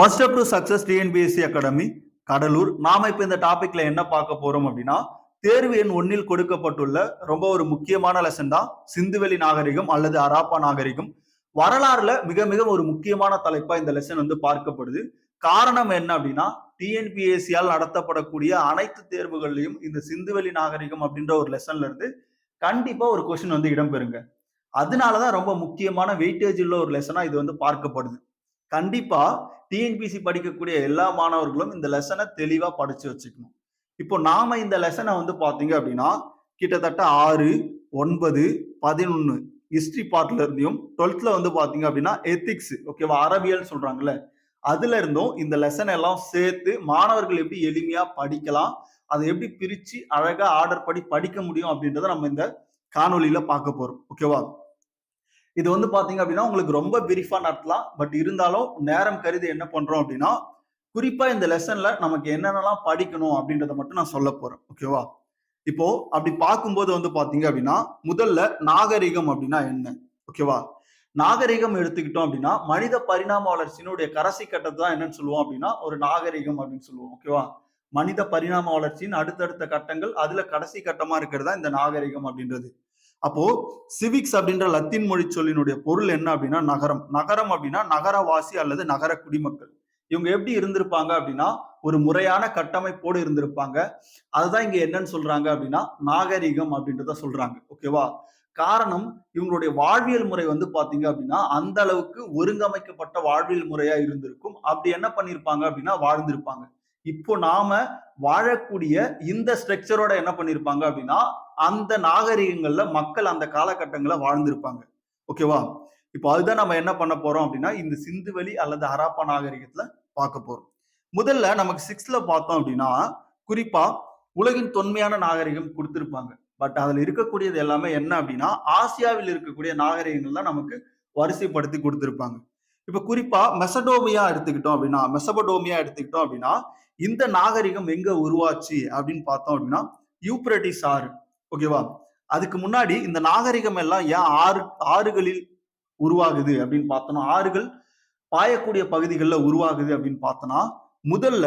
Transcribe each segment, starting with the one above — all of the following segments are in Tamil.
One step to success TNPSC academy Cuddalore. நாம இப்ப இந்த டாபிக்ல என்ன பார்க்க போறோம் அப்படின்னா, தேர்வு எண் 1 கொடுக்கப்பட்டுள்ள ரொம்ப ஒரு முக்கியமான லெசன் தான் சிந்துவெளி நாகரிகம் அல்லது ஹராப்பா நாகரிகம். வரலாறுல மிக மிக ஒரு முக்கியமான தலைப்பா இந்த லெசன் பார்க்கப்படுது. காரணம் என்ன அப்படின்னா, டிஎன்பிஎஸ்சியால் நடத்தப்படக்கூடிய அனைத்து தேர்வுகள்லயும் இந்த சிந்துவெளி நாகரிகம் அப்படின்ற ஒரு லெசன்ல இருந்து கண்டிப்பா ஒரு கொஸ்டின் இடம்பெறுங்க. அதனாலதான் ரொம்ப முக்கியமான வெயிட்டேஜ் உள்ள ஒரு லெசனா இது பார்க்கப்படுது. கண்டிப்பா டிஎன்பிசி படிக்கக்கூடிய எல்லா மாணவர்களும் இந்த லெசனை தெளிவா படிச்சு வச்சுக்கணும். இப்போ நாம இந்த லெசனை பாத்தீங்க அப்படின்னா கிட்டத்தட்ட 6, 9, 11 ஹிஸ்டரி பார்ட்ல இருந்தும் 12th பாத்தீங்க அப்படின்னா எத்திக்ஸ், ஓகேவா, அறிவியல் சொல்றாங்கல்ல, அதுல இருந்தும் இந்த லெசன் எல்லாம் சேர்த்து மாணவர்கள் எப்படி எளிமையா படிக்கலாம், அதை எப்படி பிரிச்சு அழகா ஆர்டர் படி படிக்க முடியும் அப்படின்றத நம்ம இந்த காணொலியில பார்க்க போறோம். ஓகேவா, இது பாத்தீங்க அப்படின்னா உங்களுக்கு ரொம்ப பிரீஃபா நடத்தலாம். பட் இருந்தாலும் நேரம் கருதி என்ன பண்றோம் அப்படின்னா, குறிப்பா இந்த லெசன்ல நமக்கு என்னென்னலாம் படிக்கணும் அப்படின்றத மட்டும் நான் சொல்ல போறேன். ஓகேவா, இப்போ அப்படி பார்க்கும்போது பாத்தீங்க அப்படின்னா, முதல்ல நாகரிகம் அப்படின்னா என்ன? ஓகேவா, நாகரிகம் எடுத்துக்கிட்டோம் அப்படின்னா மனித பரிணாம வளர்ச்சியினுடைய கடைசி கட்டத்தை தான் என்னன்னு சொல்லுவோம் அப்படின்னா ஒரு நாகரிகம் அப்படின்னு சொல்லுவோம். ஓகேவா, மனித பரிணாம வளர்ச்சியின் அடுத்தடுத்த கட்டங்கள், அதுல கடைசி கட்டமா இருக்கிறது தான் இந்த நாகரிகம் அப்படின்றது. அப்போ சிவிக்ஸ் அப்படின்ற லத்தீன் மொழி சொல்லினுடைய பொருள் என்ன அப்படின்னா நகரம். நகரம் அப்படின்னா நகரவாசி அல்லது நகர குடிமக்கள். இவங்க எப்படி இருந்திருப்பாங்க அப்படின்னா ஒரு முறையான கட்டமைப்போடு இருந்திருப்பாங்க. அதுதான் இங்க என்னன்னு சொல்றாங்க அப்படின்னா நாகரிகம் அப்படின்றத சொல்றாங்க. ஓகேவா, காரணம் இவங்களுடைய வாழ்வியல் முறை பாத்தீங்க அப்படின்னா அந்த அளவுக்கு ஒருங்கமைக்கப்பட்ட வாழ்வியல் முறையா இருந்திருக்கும். அப்படி என்ன பண்ணிருப்பாங்க அப்படின்னா வாழ்ந்திருப்பாங்க. இப்போ நாம வாழக்கூடிய இந்த ஸ்ட்ரக்சரோட என்ன பண்ணிருப்பாங்க அப்படின்னா அந்த நாகரிகங்கள்ல மக்கள் அந்த காலகட்டங்களை வாழ்ந்திருப்பாங்க. ஓகேவா, இப்போ அதுதான் நம்ம என்ன பண்ண போறோம் அப்படின்னா இந்த சிந்துவெளி அல்லது ஹராப்பா நாகரிகத்துல பார்க்க போறோம். முதல்ல நமக்கு 6th பார்த்தோம் அப்படின்னா குறிப்பா உலகின் தொன்மையான நாகரிகம் கொடுத்திருப்பாங்க. பட் அதுல இருக்கக்கூடியது எல்லாமே என்ன அப்படின்னா ஆசியாவில் இருக்கக்கூடிய நாகரிகங்கள் தான் நமக்கு வரிசைப்படுத்தி கொடுத்திருப்பாங்க. இப்ப குறிப்பா மெசடோமியா எடுத்துக்கிட்டோம் அப்படின்னா இந்த நாகரிகம் எங்க உருவாச்சு அப்படின்னு பார்த்தோம் அப்படின்னா யூப்ரட்டிஸ் ஆறு. ஓகேவா, அதுக்கு முன்னாடி இந்த நாகரிகம் எல்லாம் ஏன் ஆறுகளில் உருவாகுது அப்படின்னு பார்த்தோம்னா, ஆறுகள் பாயக்கூடிய பகுதிகளில் உருவாகுது அப்படின்னு பார்த்தோம்னா, முதல்ல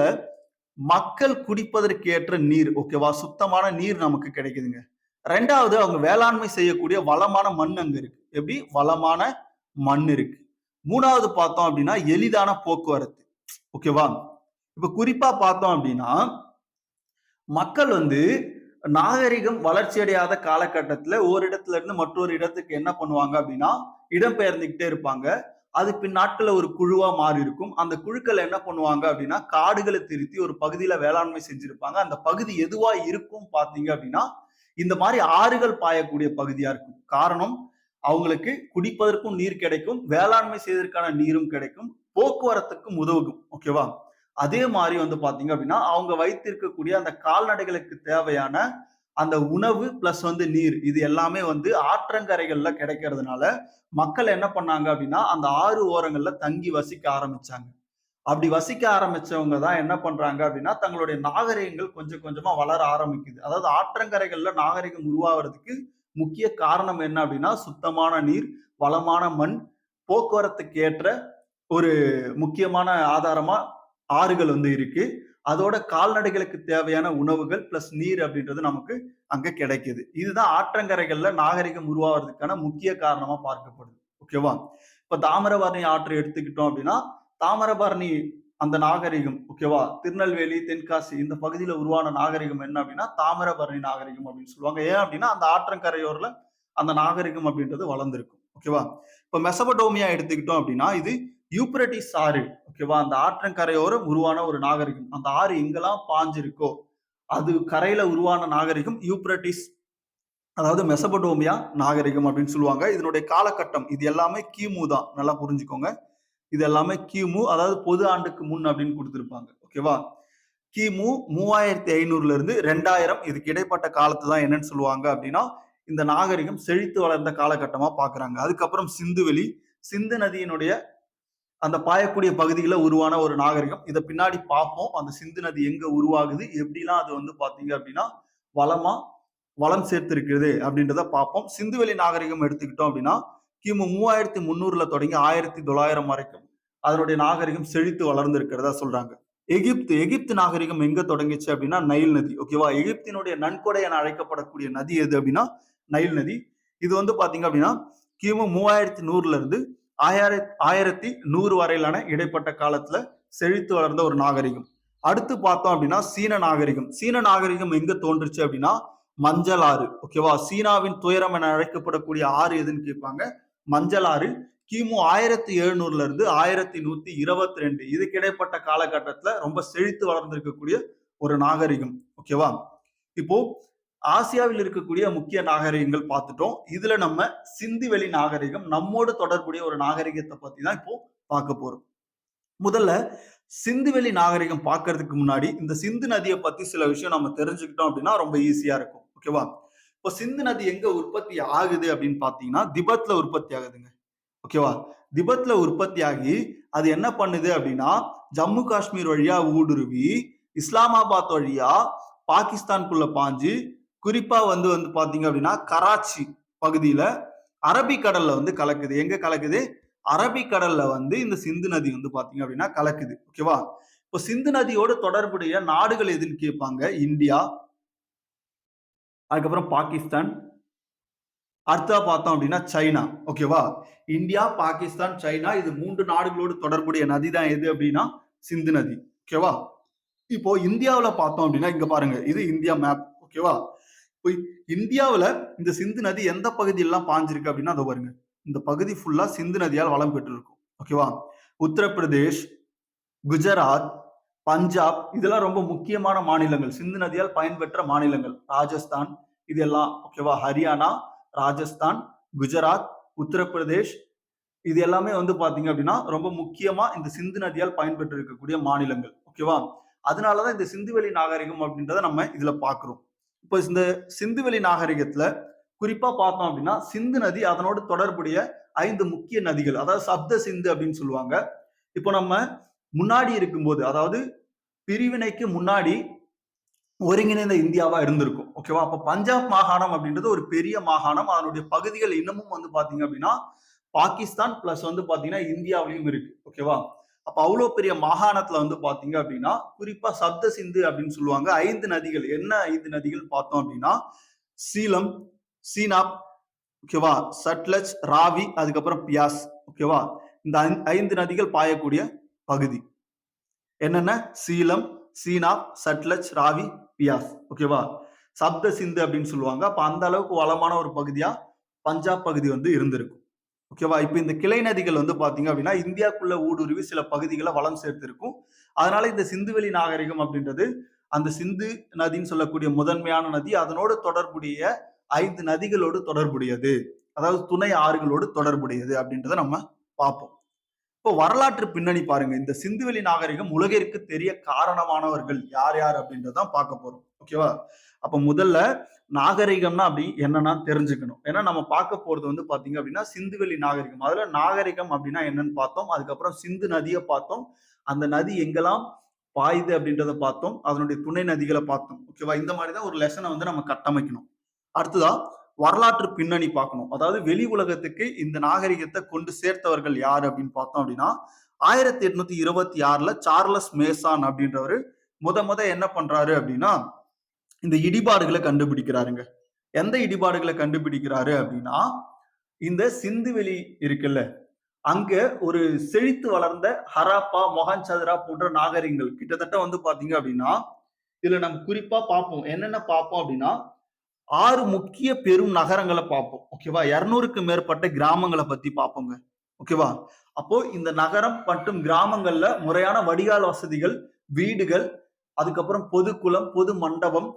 மக்கள் குடிப்பதற்கு ஏற்ற நீர், ஓகேவா, சுத்தமான நீர் நமக்கு கிடைக்குதுங்க. ரெண்டாவது அவங்க வேளாண்மை செய்யக்கூடிய வளமான மண் அங்க இருக்கு. எப்படி வளமான மண் இருக்கு. மூணாவது பார்த்தோம் அப்படின்னா எளிதான போக்குவரத்து. ஓகேவா, இப்ப குறிப்பா பார்த்தோம் அப்படின்னா மக்கள் நாகரிகம் வளர்ச்சி அடையாத காலகட்டத்துல ஒரு இடத்துல இருந்து மற்றொரு இடத்துக்கு என்ன பண்ணுவாங்க அப்படின்னா இடம்பெயர்ந்துகிட்டே இருப்பாங்க. அது பின் நாட்கள்ல ஒரு குழுவா மாறி இருக்கும். அந்த குழுக்கள் என்ன பண்ணுவாங்க அப்படின்னா காடுகளை திருத்தி ஒரு பகுதியில வேளாண்மை செஞ்சிருப்பாங்க. அந்த பகுதி எதுவா இருக்கும் பாத்தீங்க அப்படின்னா இந்த மாதிரி ஆறுகள் பாயக்கூடிய பகுதியா இருக்கும். காரணம் அவங்களுக்கு குடிப்பதற்கும் நீர் கிடைக்கும், வேளாண்மை செய்வதற்கான நீரும் கிடைக்கும், போக்குவரத்துக்கும் உதவும். ஓகேவா, அதே மாதிரி பாத்தீங்க அப்படின்னா அவங்க வைத்திருக்கக்கூடிய அந்த கால்நடைகளுக்கு தேவையான அந்த உணவு பிளஸ் நீர், இது எல்லாமே ஆற்றங்கரைகள்ல கிடைக்கிறதுனால மக்கள் என்ன பண்ணாங்க அப்படின்னா அந்த ஆறு ஓரங்கள்ல தங்கி வசிக்க ஆரம்பிச்சாங்க. அப்படி வசிக்க ஆரம்பிச்சவங்க தான் என்ன பண்றாங்க அப்படின்னா தங்களுடைய நாகரிகங்கள் கொஞ்சம் கொஞ்சமா வளர ஆரம்பிக்குது. அதாவது ஆற்றங்கரைகள்ல நாகரிகம் உருவாகிறதுக்கு முக்கிய காரணம் என்ன அப்படின்னா சுத்தமான நீர், வளமான மண், போக்குவரத்துக்கு ஏற்ற ஒரு முக்கியமான ஆதாரமா ஆறுகள் இருக்கு. அதோட கால்நடைகளுக்கு தேவையான உணவுகள் பிளஸ் நீர் அப்படின்றது நமக்கு அங்க கிடைக்குது. இதுதான் ஆற்றங்கரைகள்ல நாகரிகம் உருவாகிறதுக்கான முக்கிய காரணமா பார்க்கப்படுது. ஓகேவா, இப்ப தாமிரபரணி ஆற்று எடுத்துக்கிட்டோம் அப்படின்னா தாமிரபரணி அந்த நாகரிகம், ஓகேவா, திருநெல்வேலி, தென்காசி இந்த பகுதியில உருவான நாகரிகம் என்ன அப்படின்னா தாமிரபரணி நாகரிகம் அப்படின்னு சொல்லுவாங்க. ஏன் அப்படின்னா அந்த ஆற்றங்கரையோர்ல அந்த நாகரிகம் அப்படின்றது வளர்ந்திருக்கும். ஓகேவா, இப்ப மெசபடோமியா எடுத்துக்கிட்டோம் அப்படின்னா இது யூப்ரட்டிஸ் ஆறு. ஓகேவா, அந்த ஆற்றங்கரையோரம் உருவான ஒரு நாகரிகம். அந்த ஆறு எங்கெல்லாம் பாஞ்சிருக்கோ அது கரையில உருவான நாகரிகம் யூப்ரட்டிஸ், அதாவது மெசபடோமியா நாகரிகம் அப்படின்னு சொல்லுவாங்க. இதனுடைய காலகட்டம் இது எல்லாமே கிமு தான், நல்லா புரிஞ்சுக்கோங்க. இது எல்லாமே கிமு, அதாவது பொது ஆண்டுக்கு முன் அப்படின்னு கொடுத்திருப்பாங்க. ஓகேவா, கிமு 3500 இருந்து 2000 இதுக்கு இடைப்பட்ட காலத்தை தான் என்னன்னு சொல்லுவாங்க அப்படின்னா இந்த நாகரிகம் செழித்து வளர்ந்த காலகட்டமா பாக்குறாங்க. அதுக்கப்புறம் சிந்துவெளி, சிந்து நதியினுடைய அந்த பாயக்கூடிய பகுதியில உருவான ஒரு நாகரிகம். இதை பின்னாடி பார்ப்போம். அந்த சிந்து நதி எங்க உருவாகுது, எப்படிலாம் அது பாத்தீங்க அப்படின்னா வளம் சேர்த்திருக்கிறது அப்படின்றத பார்ப்போம். சிந்துவெளி நாகரிகம் எடுத்துக்கிட்டோம் அப்படின்னா கிமு 3300 தொடங்கி 1900 வரைக்கும் அதனுடைய நாகரிகம் செழித்து வளர்ந்து இருக்கிறதா சொல்றாங்க. எகிப்து நாகரிகம் எங்க தொடங்கிச்சு அப்படின்னா நைல் நதி. ஓகேவா? எகிப்தினுடைய நன்கொடை என அழைக்கப்படக்கூடிய நதி எது அப்படின்னா நைல் நதி. இது வந்து பாத்தீங்க அப்படின்னா கிமு 3100ல இருந்து 1100 வரையிலான இடைப்பட்ட காலத்துல செழித்து வளர்ந்த ஒரு நாகரிகம். அடுத்து பார்த்தோம் அப்படின்னா சீன நாகரிகம் எங்க தோன்றுச்சு அப்படின்னா மஞ்சள் ஆறு. ஓகேவா? சீனாவின் துயரம் என அழைக்கப்படக்கூடிய ஆறு எதுன்னு கேட்பாங்க. மஞ்சள் ஆறு. கிமு 1700ல இருந்து 1122 இதுக்கு இடைப்பட்ட காலகட்டத்துல ரொம்ப செழித்து வளர்ந்திருக்கக்கூடிய ஒரு நாகரிகம். ஓகேவா? இப்போ ஆசியாவில் இருக்கக்கூடிய முக்கிய நாகரிகங்கள் பார்த்துட்டோம். இதுல நம்ம சிந்துவெளி நாகரிகம் நம்மோடு தொடர்புடைய ஒரு நாகரிகத்தை பத்தி தான் இப்போ பார்க்க போறோம். முதல்ல சிந்துவெளி நாகரிகம் பார்க்கறதுக்கு முன்னாடி இந்த சிந்து நதியை பத்தி சில விஷயம் நம்ம தெரிஞ்சுக்கிட்டோம் அப்படின்னா ரொம்ப ஈஸியா இருக்கும். ஓகேவா? இப்போ சிந்து நதி எங்க உற்பத்தி ஆகுது அப்படின்னு பாத்தீங்கன்னா திபெத்ல உற்பத்தி ஆகுதுங்க. ஓகேவா? திபெத்ல உற்பத்தி ஆகி அது என்ன பண்ணுது அப்படின்னா ஜம்மு காஷ்மீர் வழியா ஊடுருவி இஸ்லாமாபாத் வழியா பாகிஸ்தானுக்குள்ள பாஞ்சு குறிப்பா வந்து பாத்தீங்க அப்படின்னா கராச்சி பகுதியில அரபிக்கடல்ல வந்து கலக்குது. எங்க கலக்குது? அரபிக்கடல்ல வந்து இந்த சிந்து நதி வந்து பாத்தீங்க அப்படின்னா கலக்குது. ஓகேவா? இப்போ சிந்து நதியோடு தொடர்புடைய நாடுகள் எதுன்னு கேட்பாங்க. இந்தியா, அதுக்கப்புறம் பாகிஸ்தான், அடுத்தா பார்த்தோம் அப்படின்னா சைனா. ஓகேவா? இந்தியா, பாகிஸ்தான், சைனா இது 3 நாடுகளோடு தொடர்புடைய நதி தான் எது அப்படின்னா சிந்து நதி. ஓகேவா? இப்போ இந்தியாவுல பார்த்தோம் அப்படின்னா இங்க பாருங்க, இது இந்தியா மேப். ஓகேவா? இப்போ இந்தியாவுல இந்த சிந்து நதி எந்த பகுதியெல்லாம் பாஞ்சிருக்கு அப்படின்னா அதை பாருங்க, இந்த பகுதி ஃபுல்லா சிந்து நதியால் வளம் பெற்று இருக்கும். ஓகேவா? உத்தரப்பிரதேஷ், குஜராத், பஞ்சாப் இதெல்லாம் ரொம்ப முக்கியமான மாநிலங்கள், சிந்து நதியால் பயன்பெற்ற மாநிலங்கள். ராஜஸ்தான் இதெல்லாம். ஓகேவா? ஹரியானா, ராஜஸ்தான், குஜராத், உத்தரப்பிரதேஷ் இது எல்லாமே வந்து பாத்தீங்க அப்படின்னா ரொம்ப முக்கியமா இந்த சிந்து நதியால் பயன்பெற்று இருக்கக்கூடிய மாநிலங்கள். ஓகேவா? அதனாலதான் இந்த சிந்துவெளி நாகரிகம் அப்படின்றத நம்ம இதுல பாக்குறோம். இப்போ இந்த சிந்துவெளி நாகரிகத்துல குறிப்பா பார்த்தோம் அப்படின்னா சிந்து நதி அதனோடு தொடர்புடைய 5 முக்கிய நதிகள், அதாவது சப்த சிந்து அப்படின்னு சொல்லுவாங்க. இப்போ நம்ம முன்னாடி இருக்கும்போது, அதாவது பிரிவினைக்கு முன்னாடி ஒருங்கிணைந்த இந்தியாவா இருந்திருக்கும். ஓகேவா? அப்ப பஞ்சாப் மாகாணம் அப்படின்றது ஒரு பெரிய மாகாணம். அதனுடைய பகுதிகள் இன்னமும் வந்து பாத்தீங்க அப்படின்னா பாகிஸ்தான் பிளஸ் வந்து பாத்தீங்கன்னா இந்தியாவிலையும் இருக்கு. ஓகேவா? அப்ப அவ்வளவு பெரிய மாகாணத்துல வந்து பாத்தீங்க அப்படின்னா குறிப்பா சப்த சிந்து அப்படின்னு சொல்லுவாங்க. 5 நதிகள். என்ன 5 நதிகள் பார்த்தோம் அப்படின்னா சீலம், சீனாப், ஓகேவா, சட்லஜ், ராவி, அதுக்கப்புறம் பியாஸ். ஓகேவா? இந்த 5 நதிகள் பாயக்கூடிய பகுதி என்னென்ன? சீலம், சீனாப், சட்லஜ், ராவி, பியாஸ். ஓகேவா? சப்த சிந்து அப்படின்னு சொல்லுவாங்க. அப்ப அந்த அளவுக்கு வளமான ஒரு பகுதியா பஞ்சாப் பகுதி வந்து இருந்திருக்கும். ஓகேவா? இப்ப இந்த கிளை நதிகள் வந்து பாத்தீங்க அப்படின்னா இந்தியாக்குள்ள ஊடுருவி சில பகுதிகளை வளம் சேர்த்திருக்கும். அதனால இந்த சிந்துவெளி நாகரிகம் அப்படின்றது அந்த சிந்து நதின்னு சொல்லக்கூடிய முதன்மையான நதி அதனோடு தொடர்புடைய 5 நதிகளோடு தொடர்புடையது, அதாவது துணை ஆறுகளோடு தொடர்புடையது அப்படின்றத நம்ம பார்ப்போம். இப்போ வரலாற்று பின்னணி பாருங்க. இந்த சிந்துவெளி நாகரிகம் உலகிற்கு தெரிய காரணமானவர்கள் யார் யார் அப்படின்றதான் பார்க்க போறோம். ஓகேவா? அப்ப முதல்ல நாகரிகம்னா அப்படி என்னன்னா தெரிஞ்சுக்கணும். ஏன்னா நம்ம பார்க்க போறது வந்து பாத்தீங்க அப்படின்னா சிந்துவெளி நாகரிகம். அதுல நாகரிகம் அப்படின்னா என்னன்னு பார்த்தோம். அதுக்கப்புறம் சிந்து நதியை பார்த்தோம். அந்த நதி எங்கெல்லாம் பாயுது அப்படின்றத பார்த்தோம். அதனுடைய துணை நதிகளை பார்த்தோம். ஓகேவா? இந்த மாதிரிதான் ஒரு லெசனை வந்து நம்ம கட்டமைக்கணும். அடுத்ததா வரலாற்று பின்னணி பார்க்கணும். அதாவது வெளி உலகத்துக்கு இந்த நாகரிகத்தை கொண்டு சேர்த்தவர்கள் யாரு அப்படின்னு பார்த்தோம் அப்படின்னா 1826ல சார்லஸ் மேசான் அப்படின்றவரு முத என்ன பண்றாரு அப்படின்னா இந்த இடிபாடுகளை கண்டுபிடிக்கிறாருங்க. எந்த இடிபாடுகளை கண்டுபிடிக்கிறாரு அப்படின்னா இந்த சிந்துவெளி இருக்குல்ல, அங்க ஒரு செழித்து வளர்ந்த ஹராப்பா, மொஹஞ்சதரா போன்ற நாகரிகங்கள் கிட்டத்தட்ட வந்து பாத்தீங்க அப்படின்னா இதுல நம்ம குறிப்பா பார்ப்போம். என்னென்ன பார்ப்போம் அப்படின்னா 6 முக்கிய பெரும் நகரங்களை பார்ப்போம். ஓகேவா? 200க்கு மேற்பட்ட கிராமங்களை பத்தி பார்ப்போங்க. ஓகேவா? அப்போ இந்த நகரம் மற்றும் கிராமங்கள்ல முறையான வடிகால் வசதிகள், வீடுகள், அதுக்கப்புறம் பொது குளம், பொது மண்டபம்,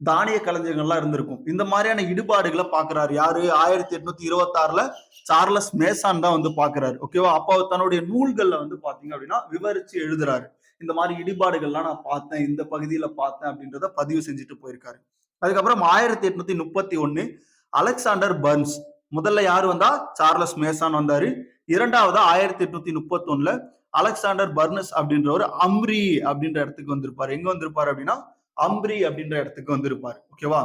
தானிய களஞ்சியங்கள்லாம் இருந்திருக்கும். இந்த மாதிரியான இடுபாடுகளை பாக்குறாரு யாரு? 1826ல சார்லஸ் மேசான் தான் வந்து பாக்குறாரு. ஓகேவா? அப்போ தன்னுடைய நூல்கள்ல வந்து பாத்தீங்க அப்படின்னா விவரிச்சு எழுதுறாரு. இந்த மாதிரி இடிபாடுகள்லாம் நான் பார்த்தேன், இந்த பகுதியில பார்த்தேன் அப்படின்றத பதிவு செஞ்சுட்டு போயிருக்காரு. அதுக்கப்புறம் 1831 அலெக்சாண்டர் பர்ன்ஸ். முதல்ல யாரு வந்தா? சார்லஸ் மேசான் வந்தாரு. இரண்டாவதா 1831ல அலெக்சாண்டர் பர்னஸ் அப்படின்றவர் அம்ரி அப்படின்ற இடத்துக்கு வந்திருப்பாரு. எங்க வந்திருப்பாரு அப்படின்னா அம்ரி அப்படின்ற இடத்துக்கு வந்திருப்பாரு. ஓகேவா?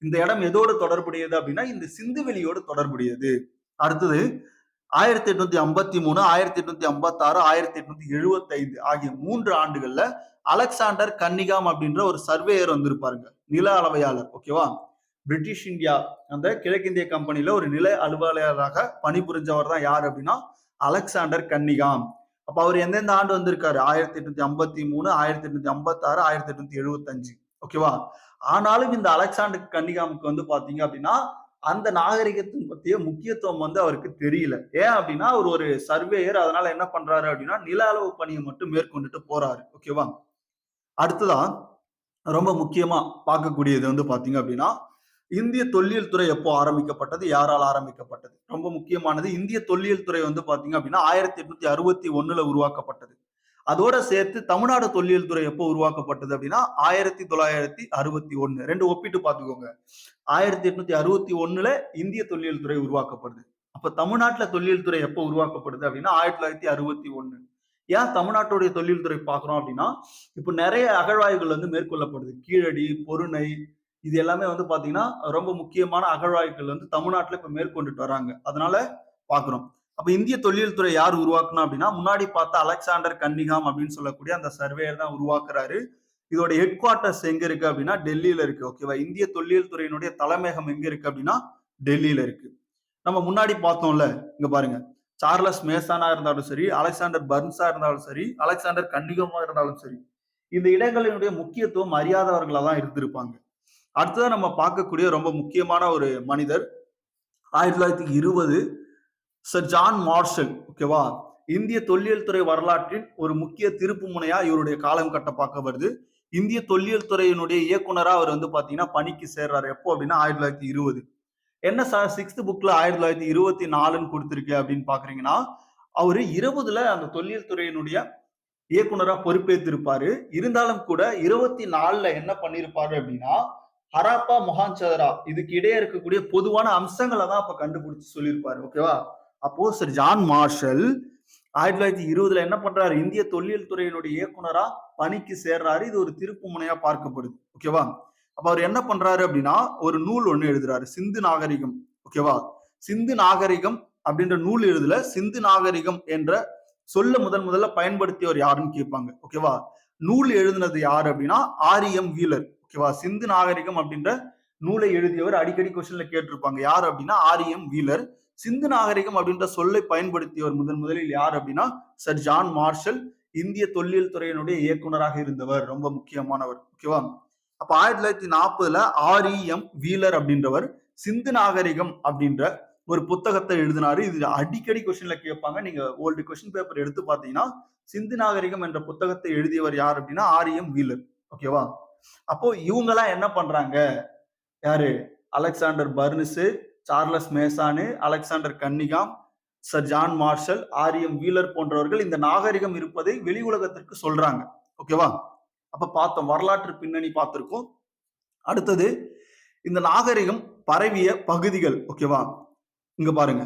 இந்த இடம் எதோடு தொடர்புடையது அப்படின்னா இந்த சிந்துவெளியோடு தொடர்புடையது. அடுத்தது 1853, 1856, 1875 ஆகிய 3 ஆண்டுகள்ல அலெக்சாண்டர் கன்னிகாம் அப்படின்ற ஒரு சர்வேயர் வந்திருப்பாருங்க, நில அளவையாளர். ஓகேவா? பிரிட்டிஷ் இந்தியா அந்த கிழக்கிந்திய கம்பெனில ஒரு நில அலுவலராக பணிபுரிஞ்சவர் தான் யார் அப்படின்னா அலெக்சாண்டர் கன்னிகாம். அப்ப அவர் எந்தெந்த ஆண்டு வந்திருக்காரு? 1853, 1856, 1875. ஓகேவா? ஆனாலும் இந்த அலெக்சாண்டர் கன்னிகாமுக்கு வந்து பாத்தீங்க அப்படின்னா அந்த நாகரிகத்தின் பற்றிய முக்கியத்துவம் வந்து அவருக்கு தெரியல. ஏன் அப்படின்னா அவர் ஒரு சர்வேயர். அதனால என்ன பண்றாரு அப்படின்னா நில அளவு பணியை மட்டும் மேற்கொண்டுட்டு போறாரு. ஓகேவா? அடுத்ததான் ரொம்ப முக்கியமா பார்க்கக்கூடியது வந்து பாத்தீங்க அப்படின்னா இந்திய தொல்லியல் துறை எப்போ ஆரம்பிக்கப்பட்டது, யாரால் ஆரம்பிக்கப்பட்டது? ரொம்ப முக்கியமானது. இந்திய தொல்லியல் துறை வந்து பாத்தீங்க அப்படின்னா 1861 உருவாக்கப்பட்டது. அதோட சேர்த்து தமிழ்நாடு தொல்லியல் துறை எப்போ உருவாக்கப்பட்டது அப்படின்னா 1961. ரெண்டு ஒப்பிட்டு பார்த்துக்கோங்க. 1861 இந்திய தொல்லியல் துறை உருவாக்கப்படுது. அப்ப தமிழ்நாட்டுல தொல்லியல் துறை எப்போ உருவாக்கப்படுது அப்படின்னா 1961. ஏன் தமிழ்நாட்டுடைய தொல்லியல் துறை பார்க்கிறோம் அப்படின்னா இப்ப நிறைய அகழ்வாய்வுகள் வந்து மேற்கொள்ளப்படுது. கீழடி, பொருணை, இது எல்லாமே வந்து பாத்தீங்கன்னா ரொம்ப முக்கியமான அகழ்வாய்வுகள் வந்து தமிழ்நாட்டுல இப்ப மேற்கொண்டுட்டு வராங்க. அதனால பாக்குறோம். அப்ப இந்திய தொல்லியல் துறை யார் உருவாக்குனா அப்படின்னா முன்னாடி பார்த்த அலெக்சாண்டர் கன்னிகாம் அப்படின்னு சொல்லக்கூடிய அந்த சர்வேயர் தான் உருவாக்குறாரு. இதோட ஹெட் குவார்டர்ஸ் எங்க இருக்கு அப்படின்னா டெல்லியில இருக்கு. ஓகேவா? இந்திய தொல்லியல் துறையினுடைய தலைமையகம் எங்க இருக்கு அப்படின்னா டெல்லியில இருக்கு. நம்ம முன்னாடி பார்த்தோம்ல, இங்க பாருங்க, சார்லஸ் மேசானா இருந்தாலும் சரி, அலெக்சாண்டர் பர்ன்ஸா இருந்தாலும் சரி, அலெக்சாண்டர் கன்னிகமா இருந்தாலும் சரி, இந்த இடங்களினுடைய முக்கியத்துவம் அறியாதவர்களா தான் இருந்திருப்பாங்க. அடுத்ததான் நம்ம பார்க்கக்கூடிய ரொம்ப முக்கியமான ஒரு மனிதர் 1920 சர் ஜான் மார்ஷல். ஓகேவா? இந்திய தொல்லியல் துறை வரலாற்றின் ஒரு முக்கிய திருப்பு முனையா இவருடைய காலம் கட்ட பார்க்க வருது. இந்திய தொல்லியல் துறையினுடைய இயக்குனரா அவர் வந்து பாத்தீங்கன்னா பணிக்கு சேர்றாரு. எப்போ அப்படின்னா 1920. என்ன சார் 6th புக்ல 1924 கொடுத்திருக்கு அப்படின்னு பாக்குறீங்கன்னா அவரு 20ல அந்த தொல்லியல் துறையினுடைய இயக்குனரா பொறுப்பேற்றிருப்பாரு. இருந்தாலும் கூட 24ல என்ன பண்ணிருப்பாரு அப்படின்னா ஹராப்பா, மொஹாஞ்சதரா இதுக்கு இடையே இருக்கக்கூடிய பொதுவான அம்சங்களை தான் அப்ப கண்டுபிடிச்சு சொல்லியிருப்பாரு. ஓகேவா? அப்போ சர் ஜான் மார்ஷல் 1920ல என்ன பண்றாரு? இந்திய தொல்லியல் துறையினுடைய இயக்குனரா பணிக்கு சேர்றாரு. இது ஒரு திருப்பு முனையா பார்க்கப்படுது. ஓகேவா? அப்ப அவர் என்ன பண்றாரு அப்படின்னா ஒரு நூல் ஒண்ணு எழுதுறாரு, சிந்து நாகரிகம். ஓகேவா? சிந்து நாகரிகம் அப்படின்ற நூல் எழுதல, சிந்து நாகரிகம் என்ற சொல்ல முதல்ல பயன்படுத்தியவர் யாருன்னு கேட்பாங்க. ஓகேவா? நூல் எழுதினது யாரு அப்படின்னா ஆரியம் வீலர். ஓகேவா? சிந்து நாகரிகம் அப்படின்ற நூலை எழுதியவர் அடிக்கடி கொஸ்டின்ல கேட்டிருப்பாங்க. யார் அப்படின்னா ஆரியம் வீலர். சிந்து நாகரிகம் அப்படின்ற சொல்லை பயன்படுத்தியவர் முதலில் யார் அப்படின்னா சர் ஜான் மார்ஷல், இந்திய தொல்லியல் துறையினுடைய இயக்குனராக இருந்தவர். ரொம்ப முக்கியமானவர். ஓகேவா? அப்ப 1940ல ஆரியம் வீலர் அப்படின்றவர் சிந்து நாகரிகம் அப்படின்ற ஒரு புத்தகத்தை எழுதினாரு. இது அடிக்கடி கொஸ்டின்ல கேட்பாங்க. நீங்க ஓல்டு கொஸ்டின் பேப்பர் எடுத்து பாத்தீங்கன்னா சிந்து நாகரிகம் என்ற புத்தகத்தை எழுதியவர் யார் அப்படின்னா ஆரியம் வீலர். ஓகேவா? அப்போ இவங்க எல்லாம் என்ன பண்றாங்க? யாரு? அலெக்சாண்டர் பர்ன்ஸ், சார்லஸ் மேசானு, Alexander Cunningham, sir John Marshall, ஆரியம் வீலர் போன்றவர்கள் இந்த நாகரிகம் இருப்பதை வெளி உலகத்திற்கு சொல்றாங்க. ஓகேவா? அப்ப பார்த்தோம், வரலாற்று பின்னணி பார்த்திருக்கோம். அடுத்தது இந்த நாகரிகம் பரவிய பகுதிகள். ஓகேவா? இங்க பாருங்க,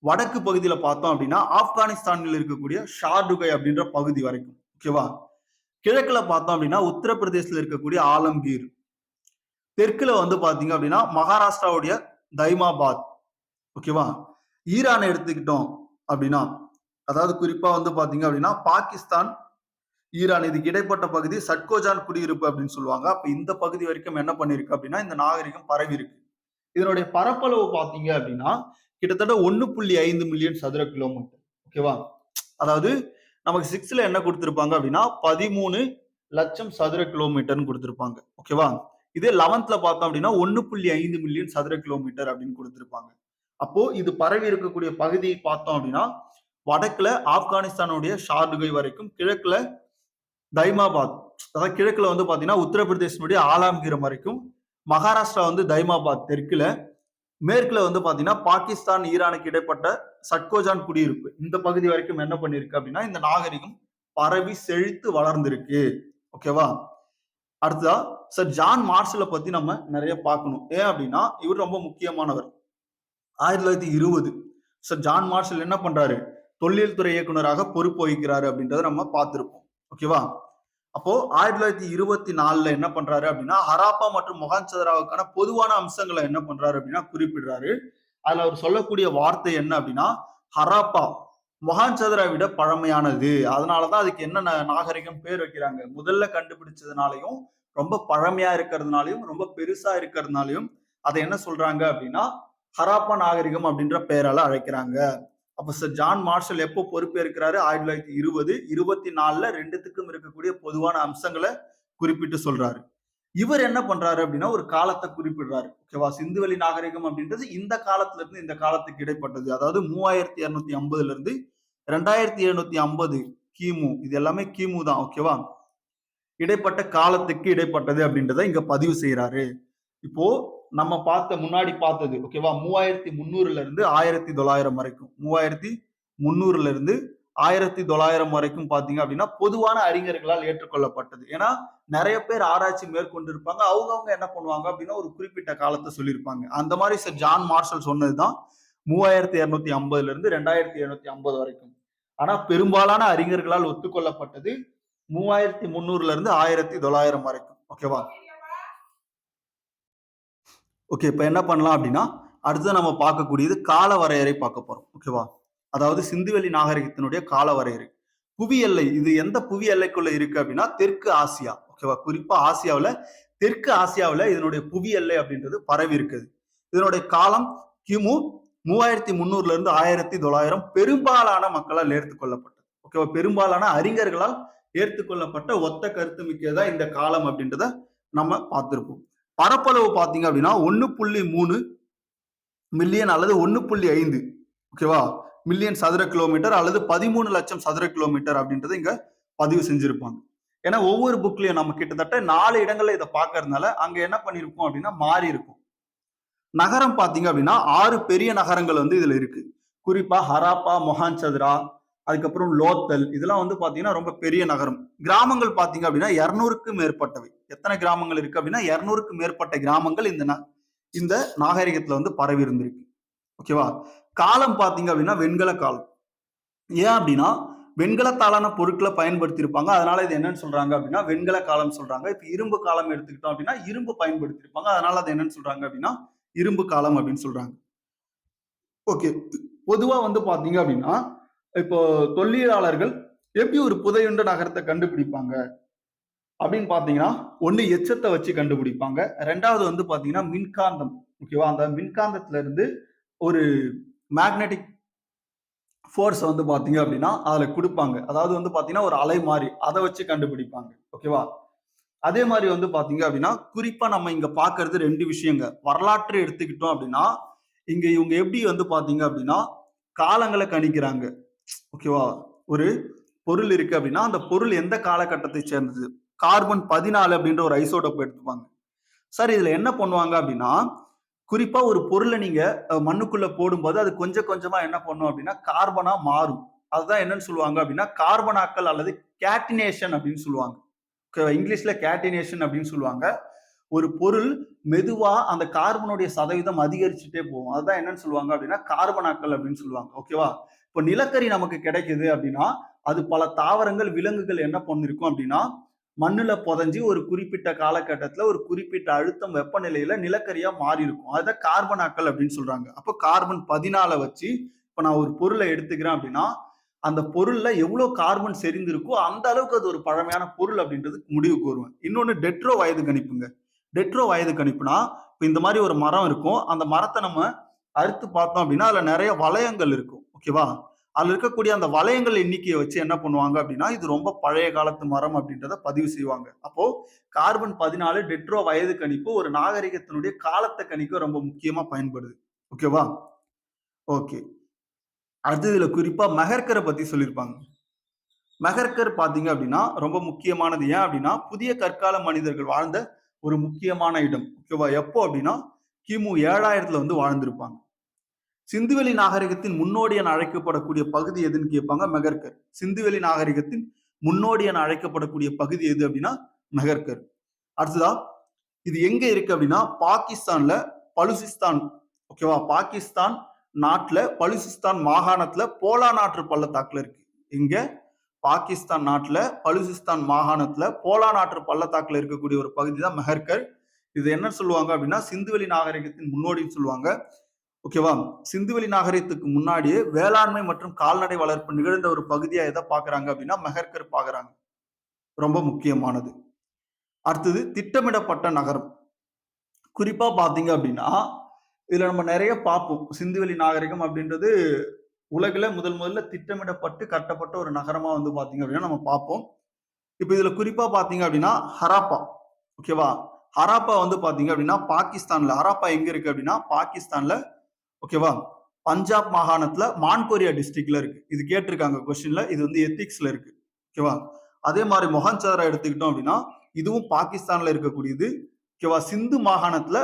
வடக்கு பகுதியில பார்த்தோம் அப்படின்னா ஆப்கானிஸ்தானில் இருக்கக்கூடிய ஷார்டுகை அப்படின்ற பகுதி வரைக்கும். ஓகேவா? கிழக்குல பார்த்தோம் அப்படின்னா உத்தரப்பிரதேசத்துல இருக்கக்கூடிய ஆலம்கீர். தெற்குல வந்து பாத்தீங்க அப்படின்னா மகாராஷ்டிராவுடைய தைமாபாத். ஓகேவா? ஈரானை எடுத்துக்கிட்டோம் அப்படின்னா அதாவது குறிப்பா வந்து பாத்தீங்க அப்படின்னா பாகிஸ்தான், ஈரான் இதுக்கு இடைப்பட்ட பகுதி சட்கோஜான் குடியிருப்பு அப்படின்னு சொல்லுவாங்க. அப்ப இந்த பகுதி வரைக்கும் என்ன பண்ணிருக்கு அப்படின்னா இந்த நாகரிகம் பரவி இருக்கு. இதனுடைய பரப்பளவு பாத்தீங்க அப்படின்னா கிட்டத்தட்ட 1.5 மில்லியன் சதுர கிலோமீட்டர். ஓகேவா? அதாவது நமக்கு 6ல என்ன கொடுத்திருப்பாங்க அப்படின்னா 13 லட்சம் சதுர கிலோமீட்டர்னு கொடுத்திருப்பாங்க. ஓகேவா? இதே 11th பார்த்தோம் அப்படின்னா 1.5 மில்லியன் சதுர கிலோமீட்டர் அப்படின்னு கொடுத்திருப்பாங்க. அப்போ இது பரவி இருக்கக்கூடிய பகுதியை பார்த்தோம் அப்படின்னா வடக்குல ஆப்கானிஸ்தானுடைய ஷார்டுகை வரைக்கும், கிழக்குல தைமாபாத், அதாவது கிழக்குல வந்து பாத்தீங்கன்னா உத்தரப்பிரதேசனுடைய ஆலாம்கீரம் வரைக்கும், மகாராஷ்டிரா வந்து தைமாபாத் தெற்குல, மேற்குல வந்து பாத்தீங்கன்னா பாகிஸ்தான், ஈரானுக்கு இடைப்பட்ட சட்கோஜான் குடியிருப்பு இந்த பகுதி வரைக்கும் என்ன பண்ணிருக்கு அப்படின்னா இந்த நாகரிகம் பரவி செழித்து வளர்ந்திருக்கு. ஓகேவா? அடுத்ததா சர் ஜான் மார்ஷலை பத்தி நம்ம நிறைய பார்க்கணும். ஏன் அப்படின்னா இவர் ரொம்ப முக்கியமானவர். 1920 சர் ஜான் மார்ஷல் என்ன பண்றாரு? தொல்லியல் துறை இயக்குனராக பொறுப்பு வகிக்கிறாரு அப்படின்றத நம்ம பார்த்திருப்போம். ஓகேவா? அப்போ 1924ல என்ன பண்றாரு அப்படின்னா ஹராப்பா மற்றும் மொஹாஞ்சதராவுக்கான பொதுவான அம்சங்களை என்ன பண்றாரு அப்படின்னா குறிப்பிடுறாரு. அதுல அவர் சொல்லக்கூடிய வார்த்தை என்ன அப்படின்னா ஹராப்பா மொஹாஞ்சதரை விட பழமையானது. அதனாலதான் அதுக்கு என்ன நாகரிகம் பேர் வைக்கிறாங்க. முதல்ல கண்டுபிடிச்சதுனாலையும், ரொம்ப பழமையா இருக்கிறதுனாலையும், ரொம்ப பெருசா இருக்கிறதுனாலையும் அதை என்ன சொல்றாங்க அப்படின்னா ஹராப்பா நாகரிகம் அப்படின்ற பெயரால அழைக்கிறாங்க. அப்ப சார் ஜான் மார்ஷல் எப்போ பொறுப்பேற்கிறாரு? 1920 24ல ரெண்டுத்துக்கும் இருக்கக்கூடிய பொதுவான அம்சங்களை குறிப்பிட்டு சொல்றாரு. இவர் என்ன பண்றாரு அப்படின்னா ஒரு காலத்தை குறிப்பிடுறாரு. ஓகேவா? சிந்துவெளி நாகரிகம் அப்படின்றது இந்த காலத்துல இருந்து இந்த காலத்துக்கு இடைப்பட்டது. அதாவது 3250ல இருந்து 2750 கிமு. இது எல்லாமே கிமு தான். ஓகேவா? இடைப்பட்ட காலத்துக்கு இடைப்பட்டது அப்படின்றத இங்க பதிவு செய்யறாரு. இப்போ நம்ம முன்னாடி பார்த்தது ஓகேவா? 3300ல இருந்து 1900 வரைக்கும் 3300ல இருந்து 1900 வரைக்கும் பாத்தீங்க அப்படின்னா பொதுவான அறிஞர்களால் ஏற்றுக்கொள்ளப்பட்டது. ஏன்னா நிறைய பேர் ஆராய்ச்சி மேற்கொண்டிருப்பாங்க. அவங்க என்ன பண்ணுவாங்க அப்படின்னா ஒரு குறிப்பிட்ட காலத்தை சொல்லியிருப்பாங்க. அந்த மாதிரி சார் ஜான் மார்ஷல் சொன்னதுதான் 3250ல இருந்து 2750 வரைக்கும். ஆனா பெரும்பாலான அறிஞர்களால் ஒத்துக்கொள்ளப்பட்டது 3300ல இருந்து 1900 வரைக்கும். ஓகேவா? ஓகே, இப்ப என்ன பண்ணலாம் அப்படின்னா அடுத்து நம்ம பார்க்கக்கூடியது கால வரையறை பார்க்க போறோம். ஓகேவா? அதாவது சிந்துவெளி நாகரிகத்தினுடைய கால வரையறை. புவி எல்லை இது எந்த புவி எல்லைக்குள்ள இருக்கு அப்படின்னா தெற்கு ஆசியா. ஓகேவா? குறிப்பா ஆசியாவில் தெற்கு ஆசியாவில் இதனுடைய புவி எல்லை அப்படின்றது பரவி இருக்குது. இதனுடைய காலம் கிமு 3300ல இருந்து 1900 பெரும்பாலான மக்களால் ஏற்றுக்கொள்ளப்பட்டது. ஓகேவா? பெரும்பாலான அறிஞர்களால் ஏற்றுக்கொள்ளப்பட்ட ஒத்த கருத்து மிக்கதான் இந்த காலம் அப்படின்றத நம்ம பார்த்திருப்போம். பரப்பளவு பாத்தீங்க அப்படின்னா 1.3 மில்லியன் அல்லது 1.5 ஓகேவா மில்லியன் சதுர கிலோமீட்டர் அல்லது 13 லட்சம் சதுர கிலோமீட்டர் அப்படின்றத இங்க பதிவு செஞ்சிருப்பாங்க. ஏன்னா ஒவ்வொரு புக்லயும் நம்ம கிட்டத்தட்ட 4 இடங்கள்ல இதை பார்க்கறதுனால அங்க என்ன பண்ணிருப்போம் அப்படின்னா மாறி இருக்கும். நகரம் பாத்தீங்க அப்படின்னா 6 பெரிய நகரங்கள் வந்து இதுல இருக்கு. குறிப்பா ஹராப்பா, மொஹாஞ்சதரா, அதுக்கப்புறம் லோத்தல், இதெல்லாம் வந்து பாத்தீங்கன்னா ரொம்ப பெரிய நகரம். கிராமங்கள் பாத்தீங்க அப்படின்னா 200க்கும் மேற்பட்டவை. எத்தனை கிராமங்கள் இருக்கு அப்படின்னா 200க்கும் மேற்பட்ட கிராமங்கள் இந்த நாகரிகத்துல வந்து பரவி இருந்திருக்கு. ஓகேவா? காலம் பாத்தீங்க அப்படின்னா வெண்கல காலம். ஏன் அப்படின்னா வெண்கலத்தாலான பொருட்களை பயன்படுத்தி இருப்பாங்க. அதனால இது என்னன்னு சொல்றாங்க அப்படின்னா வெண்கல காலம் சொல்றாங்க. இப்ப இரும்பு காலம் எடுத்துக்கிட்டோம் அப்படின்னா இரும்பு பயன்படுத்தி இருப்பாங்க. அதனால அது என்னன்னு சொல்றாங்க அப்படின்னா இரும்பு காலம் அப்படின்னு சொல்றாங்க. ஓகே, பொதுவா வந்து பாத்தீங்க அப்படின்னா இப்போ தொல்லியலாளர்கள் எப்படி ஒரு புதையுண்ட நகரத்தை கண்டுபிடிப்பாங்க அப்படின்னு பாத்தீங்கன்னா ஒண்ணு எச்சத்தை வச்சு கண்டுபிடிப்பாங்க. ரெண்டாவது வந்து பாத்தீங்கன்னா மின்காந்தம். ஓகேவா? அந்த மின்காந்தத்துல இருந்து ஒரு மேக்னெட்டிக் ஃபோர்ஸ் வந்து பாத்தீங்க அப்படின்னா அதுல கொடுப்பாங்க. அதாவது வந்து பாத்தீங்கன்னா ஒரு அலை மாதிரி அதை வச்சு கண்டுபிடிப்பாங்க. ஓகேவா? அதே மாதிரி வந்து பாத்தீங்க அப்படின்னா குறிப்பா நம்ம இங்க பாக்குறது 2 விஷயங்க. வரலாற்று எடுத்துக்கிட்டோம் அப்படின்னா இங்க இவங்க எப்படி வந்து பாத்தீங்க அப்படின்னா காலங்களை கணிக்கிறாங்க. ஓகேவா? ஒரு பொருள் இருக்கு அப்படின்னா அந்த பொருள் எந்த காலகட்டத்தை சேர்ந்தது. கார்பன் 14 அப்படின்ற ஒரு ஐசோடோப் எடுத்துப்பாங்க. சார் இதுல என்ன பண்ணுவாங்க அப்படின்னா குறிப்பா ஒரு பொருளை நீங்க மண்ணுக்குள்ள போடும்போது அது கொஞ்சம் கொஞ்சமா என்ன பண்ணும் அப்படின்னா கார்பனா மாறும். அதுதான் என்னன்னு சொல்லுவாங்க அப்படின்னா கார்பனாக்கல் அல்லது கேட்டினேஷன் அப்படின்னு சொல்லுவாங்க. இங்கிலீஷ்ல கேட்டினேஷன் அப்படின்னு சொல்லுவாங்க. ஒரு பொருள் மெதுவா அந்த கார்பனுடைய சதவீதம் அதிகரிச்சுட்டே போகும். அதுதான் என்னன்னு சொல்லுவாங்க அப்படின்னா கார்பனாக்கல் அப்படின்னு சொல்லுவாங்க. ஓகேவா? இப்போ நிலக்கரி நமக்கு கிடைக்குது அப்படின்னா அது பல தாவரங்கள் விலங்குகள் என்ன பண்ணிருக்கும் அப்படின்னா மண்ணுல புதைஞ்சு ஒரு குறிப்பிட்ட காலகட்டத்துல ஒரு குறிப்பிட்ட அழுத்தம் வெப்பநிலையில நிலக்கரியா மாறி இருக்கும். அதுதான் கார்பனாக்கல் அப்படின்னு சொல்றாங்க. அப்போ கார்பன் 14 வச்சு இப்ப நான் ஒரு பொருளை எடுத்துக்கிறேன் அப்படின்னா அந்த பொருள்ல எவ்வளவு கார்பன் செறிந்திருக்கோ அந்த அளவுக்கு அது ஒரு பழமையான பொருள் அப்படின்றது முடிவுக்கு வருவேன். இன்னொன்னு டெட்ரோ வயது கணிப்புங்க. டெட்ரோ வயது கணிப்புனா இப்ப இந்த மாதிரி ஒரு மரம் இருக்கும். அந்த மரத்தை நம்ம அறுத்து பார்த்தோம் அப்படின்னா அதுல நிறைய வளையங்கள் இருக்கும். ஓகேவா? அதுல இருக்கக்கூடிய அந்த வளையங்கள் எண்ணிக்கையை வச்சு என்ன பண்ணுவாங்க அப்படின்னா இது ரொம்ப பழைய காலத்து மரம் அப்படின்றத பதிவு செய்வாங்க. அப்போ கார்பன் 14 டெட்ரோ வயது கணிப்பு ஒரு நாகரிகத்தினுடைய காலத்தை கணிக்க ரொம்ப முக்கியமா பயன்படுது. ஓகேவா? ஓகே, அது இதுல குறிப்பா மெஹர்கரை பத்தி சொல்லியிருப்பாங்க. மெஹர்கர் பாத்தீங்க அப்படின்னா ரொம்ப முக்கியமானது. ஏன் அப்படின்னா புதிய கற்கால மனிதர்கள் வாழ்ந்த ஒரு முக்கியமான இடம். ஓகேவா? எப்போ அப்படின்னா கிமு 7000த்துல வந்து வாழ்ந்திருப்பாங்க. சிந்துவெளி நாகரிகத்தின் முன்னோடி என அழைக்கப்படக்கூடிய பகுதி எதுன்னு கேட்பாங்க. மெஹர்கர். சிந்துவெளி நாகரிகத்தின் முன்னோடி என அழைக்கப்படக்கூடிய பகுதி எது அப்படின்னா மெஹர்கர். அடுத்ததா இது எங்க இருக்கு அப்படின்னா பாகிஸ்தான்ல பலுசிஸ்தான். ஓகேவா? பாகிஸ்தான் நாட்டுல பலுசிஸ்தான் மாகாணத்துல போலான் ஆற்று பள்ளத்தாக்குல இருக்கு. இங்க பாகிஸ்தான் நாட்டுல பலுசிஸ்தான் மாகாணத்துல போலான் ஆற்று பள்ளத்தாக்குல இருக்கக்கூடிய ஒரு பகுதி தான் மெஹர்கர். இது என்ன சொல்லுவாங்க அப்படின்னா சிந்துவெளி நாகரிகத்தின் முன்னோடின்னு சொல்லுவாங்க. ஓகேவா? சிந்துவெளி நாகரிகத்துக்கு முன்னாடியே வேளாண்மை மற்றும் கால்நடை வளர்ப்பு நிகழ்ந்த ஒரு பகுதியா எத பார்க்குறாங்க அப்படின்னா, மெஹர்கர் பார்க்குறாங்க. ரொம்ப முக்கியமானது. அடுத்தது திட்டமிடப்பட்ட நகரம். குறிப்பா பார்த்தீங்க அப்படின்னா, இதுல நம்ம நெறைய பார்ப்போம். சிந்துவெளி நாகரிகம் அப்படின்றது உலகுல முதல்ல திட்டமிடப்பட்டு கட்டப்பட்ட ஒரு நகரமா வந்து பார்த்தீங்க அப்படின்னா நம்ம பார்ப்போம். இப்ப இதுல குறிப்பா பார்த்தீங்க அப்படின்னா, ஹராப்பா. ஓகேவா? ஹராப்பா வந்து பார்த்தீங்க அப்படின்னா, பாகிஸ்தான்ல ஹராப்பா எங்க இருக்கு அப்படின்னா, பாகிஸ்தான்ல ஓகேவா? பஞ்சாப் மாகாணத்துல மான்கோரியா டிஸ்ட்ரிக்ட்ல இருக்கு. இது கேட்டிருக்காங்க கொஸ்டின்ல. இது வந்து எத்திக்ஸ்ல இருக்கு. ஓகேவா? அதே மாரி மொஹஞ்சதாரோ எடுத்துக்கிட்டோம் அப்படின்னா, இதுவும் பாகிஸ்தான்ல இருக்கக்கூடியது. ஓகேவா? சிந்து மாகாணத்துல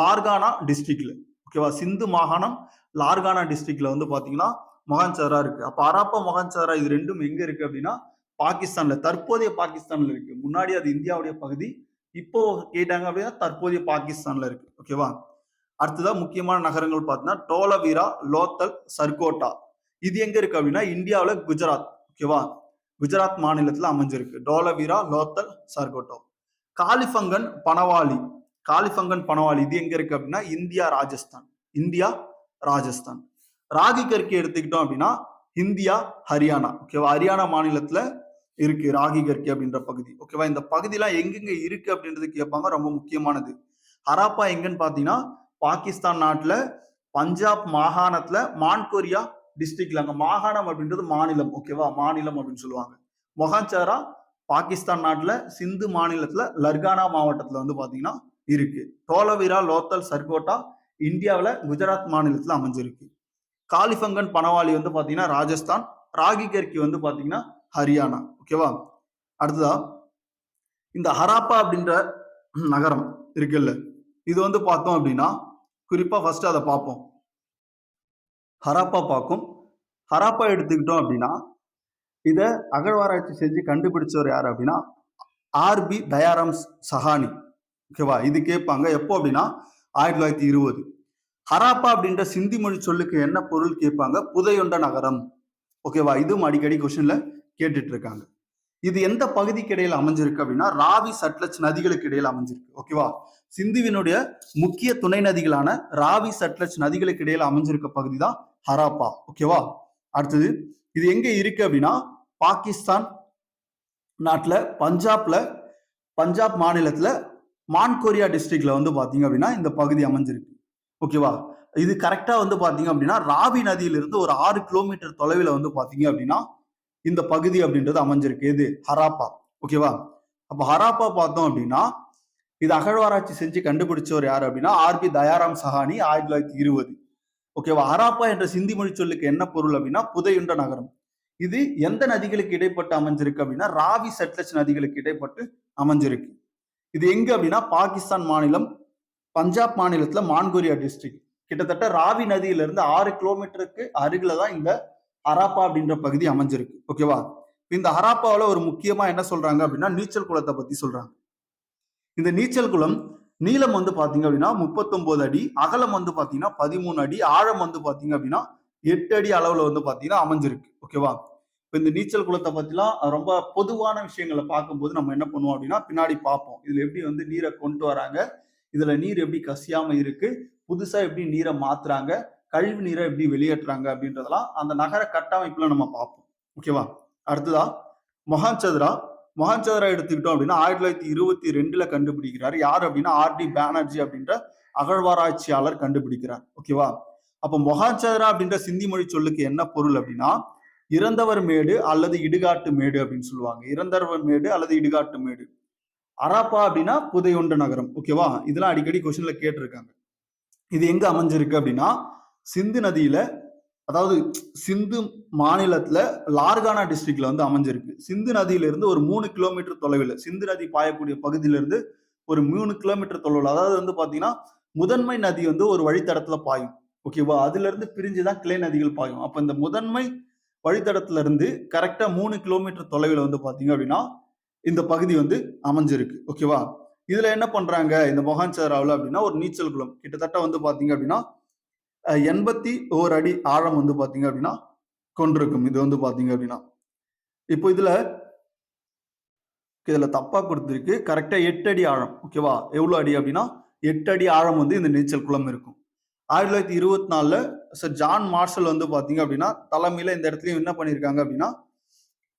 லார்கானா டிஸ்ட்ரிக்ட்ல. ஓகேவா? சிந்து மாகாணம் லார்கானா டிஸ்ட்ரிக்ட்ல வந்து பாத்தீங்கன்னா மொஹஞ்சதாரோ இருக்கு. அப்ப ஹராப்பா, மொஹஞ்சதாரோ இது 2ம் எங்க இருக்கு அப்படின்னா, பாகிஸ்தான்ல, தற்போதைய பாகிஸ்தான்ல இருக்கு. முன்னாடி அது இந்தியாவுடைய பகுதி. இப்போ கேட்டாங்க அப்படின்னா, தற்போதைய பாகிஸ்தான்ல இருக்கு. ஓகேவா? அடுத்ததா முக்கியமான நகரங்கள் பார்த்தீங்கன்னா, டோலவீரா, லோத்தல், சர்கோட்டா. இது எங்க இருக்கு அப்படின்னா, இந்தியாவுல குஜராத். ஓகேவா? குஜராத் மாநிலத்துல அமைஞ்சிருக்கு. டோலவீரா, லோத்தல், சர்கோட்டா. காலிஃபங்கன், பனவாலி. காலிஃபங்கன், பனவாலி இது எங்க இருக்கு அப்படின்னா, இந்தியா, ராஜஸ்தான். இந்தியா, ராஜஸ்தான். ராகி கற்கி எடுத்துக்கிட்டோம் அப்படின்னா, இந்தியா, ஹரியானா. ஓகேவா? ஹரியானா மாநிலத்துல இருக்கு ராகி கற்கி அப்படின்ற பகுதி. ஓகேவா? இந்த பகுதியெல்லாம் எங்கெங்க இருக்கு அப்படின்றது கேட்பாங்க. ரொம்ப முக்கியமானது. ஹராப்பா எங்கன்னு பாத்தீங்கன்னா, பாகிஸ்தான் நாட்டுல பஞ்சாப் மாகாணத்துல மான்கோரியா டிஸ்ட்ரிக்ட்ல, அங்க மாகாணம் அப்படின்றது மாநிலம். ஓகேவா? மாநிலம் அப்படின்னு சொல்லுவாங்க. மொஹஞ்சதாரோ பாகிஸ்தான் நாட்டுல சிந்து மாநிலத்துல லர்கானா மாவட்டத்துல வந்து பாத்தீங்கன்னா இருக்கு. டோலவீரா, லோத்தல், சர்கோட்டா இந்தியாவுல குஜராத் மாநிலத்துல அமைஞ்சிருக்கு. காலிஃபங்கன், பனவாலி வந்து பாத்தீங்கன்னா ராஜஸ்தான். ராகி கர்கி வந்து பாத்தீங்கன்னா ஹரியானா. ஓகேவா? அடுத்ததா இந்த ஹராப்பா அப்படின்ற நகரம் இருக்குல்ல, இது வந்து பார்த்தோம் அப்படின்னா, குறிப்பா ஃபர்ஸ்ட் அத பார்ப்போம். ஹராப்பா பார்க்கும். ஹராப்பா எடுத்துக்கிட்டோம் அப்படின்னா, இத அகழ்வாராய்ச்சி செஞ்சு கண்டுபிடிச்சவர் யாரு அப்படின்னா, ஆர்.பி. தயாராம் சஹானி. ஓகேவா? இது கேட்பாங்க. எப்போ அப்படின்னா 1920. ஹராப்பா அப்படின்ற சிந்தி மொழி சொல்லுக்கு என்ன பொருள் கேட்பாங்க? புதையுண்ட நகரம். ஓகேவா? இதுவும் அடிக்கடி கொஸ்டின்ல கேட்டுட்டு இருக்காங்க. இது எந்த பகுதிக்கு இடையில அமைஞ்சிருக்கு அப்படின்னா, ராவி, சட்லஜ் நதிகளுக்கு இடையில அமைஞ்சிருக்கு. ஓகேவா? சிந்துவினுடைய முக்கிய துணை நதிகளான ராவி, சட்லஜ் நதிகளுக்கு இடையில அமைஞ்சிருக்க பகுதி தான் ஹராப்பா. ஓகேவா? அடுத்தது இது எங்க இருக்கு அப்படின்னா, பாகிஸ்தான் நாட்டுல பஞ்சாப் மாநிலத்துல மான்கோரியா டிஸ்ட்ரிக்ட்ல வந்து பாத்தீங்க அப்படின்னா இந்த பகுதி அமைஞ்சிருக்கு. ஓகேவா? இது கரெக்டா வந்து பாத்தீங்க அப்படின்னா, ராவி நதியிலிருந்து ஒரு 6 கிலோமீட்டர் தொலைவில் வந்து பாத்தீங்க அப்படின்னா இந்த பகுதி அப்படின்றது அமைஞ்சிருக்கு. எது? ஹராப்பா. ஓகேவா? அப்ப ஹராப்பா பார்த்தோம் அப்படின்னா, இது அகழ்வாராய்ச்சி செஞ்சு கண்டுபிடிச்சவர் யாரு அப்படின்னா, ஆர்.பி. தயாராம் சஹானி 1920. ஓகேவா? ஹராப்பா என்ற சிந்தி மொழி சொல்லுக்கு என்ன பொருள் அப்படின்னா, புதையுண்ட நகரம். இது எந்த நதிகளுக்கு இடைப்பட்டு அமைஞ்சிருக்கு அப்படின்னா, ராவி, சட்லஜ் நதிகளுக்கு இடைப்பட்டு அமைஞ்சிருக்கு. இது எங்க அப்படின்னா, பாகிஸ்தான் மாநிலம், பஞ்சாப் மாநிலத்துல மான்கோரியா டிஸ்ட்ரிக்ட். கிட்டத்தட்ட ராவி நதியிலிருந்து 6 கிலோமீட்டருக்கு அருகில தான் இந்த ஹராப்பா அப்படின்ற பகுதி அமைஞ்சிருக்கு. ஓகேவா? இந்த ஹராப்பாவுல ஒரு முக்கியமா என்ன சொல்றாங்க அப்படின்னா, நீச்சல் குளத்தை பத்தி சொல்றாங்க. இந்த நீச்சல் குளம் நீளம் வந்து பாத்தீங்க அப்படின்னா 39 அடி, அகலம் வந்து பாத்தீங்கன்னா 13 அடி, ஆழம் வந்து பாத்தீங்க அப்படின்னா 8 அடி அளவுல வந்து பாத்தீங்கன்னா அமைஞ்சிருக்கு. ஓகேவா? இப்ப இந்த நீச்சல் குளத்தை பத்திலாம் ரொம்ப பொதுவான விஷயங்களை பார்க்கும்போது நம்ம என்ன பண்ணுவோம் அப்படின்னா, பின்னாடி பார்ப்போம். இதுல எப்படி வந்து நீரை கொண்டு வராங்க, இதுல நீர் எப்படி கசியாம இருக்கு, புதுசா எப்படி நீரை மாத்துறாங்க, கழிவு நீரை எப்படி வெளியேற்றுறாங்க அப்படின்றதெல்லாம் அந்த நகர கட்டமைப்புல நம்ம பார்ப்போம். ஓகேவா? அடுத்ததா மொஹஞ்சதாரோ. மொஹஞ்சதாரோ எடுத்துக்கிட்டோம் அப்படின்னா 1922ல கண்டுபிடிக்கிறார். யார் அப்படின்னா ஆர்.டி. பானர்ஜி அப்படின்ற அகழ்வாராய்ச்சியாளர் கண்டுபிடிக்கிறார். ஓகேவா? அப்ப மொஹஞ்சதாரோ அப்படின்ற சிந்தி மொழி சொல்லுக்கு என்ன பொருள் அப்படின்னா, இறந்தவர் மேடு அல்லது இடுகாட்டு மேடு அப்படின்னு சொல்லுவாங்க. இறந்தவர் மேடு அல்லது இடுகாட்டு மேடு. ஹராப்பா அப்படின்னா புதையுண்ட நகரம். ஓகேவா? இதெல்லாம் அடிக்கடி கொஸ்டின்ல கேட்டிருக்காங்க. இது எங்க அமைஞ்சிருக்கு அப்படின்னா, சிந்து நதியில, அதாவது சிந்து மாநிலத்துல லார்கானா டிஸ்ட்ரிக்ட்ல வந்து அமைஞ்சிருக்கு. சிந்து நதியிலிருந்து ஒரு 3 கிலோமீட்டர் தொலைவில், சிந்து நதி பாயக்கூடிய பகுதியிலிருந்து ஒரு 3 கிலோமீட்டர் தொலைவில், அதாவது வந்து பாத்தீங்கன்னா முதன்மை நதி வந்து ஒரு வழித்தடத்துல பாயும். ஓகேவா? அதுல இருந்து பிரிஞ்சுதான் கிளை நதிகள் பாயும். அப்ப இந்த முதன்மை வழித்தடத்துல இருந்து கரெக்டா 3 கிலோமீட்டர் தொலைவில் வந்து பாத்தீங்க அப்படின்னா இந்த பகுதி வந்து அமைஞ்சிருக்கு. ஓகேவா? இதுல என்ன பண்றாங்க இந்த மொஹஞ்சதாரோல அப்படின்னா, ஒரு நீச்சல் குளம் கிட்டத்தட்ட வந்து பாத்தீங்க அப்படின்னா 81 அடி ஆழம் வந்து பாத்தீங்க அப்படின்னா கொண்டிருக்கும். இது வந்து பாத்தீங்க அப்படின்னா, இப்போ இதுல தப்பா கொடுத்திருக்கு. கரெக்டா 8 அடி ஆழம். ஓகேவா? எவ்வளவு அடி அப்படின்னா 8 அடி ஆழம் வந்து இந்த நீச்சல் குளம் இருக்கும். 1924 சர் ஜான் மார்ஷல் வந்து பாத்தீங்க அப்படின்னா தலைமையில இந்த இடத்துலயும் என்ன பண்ணியிருக்காங்க அப்படின்னா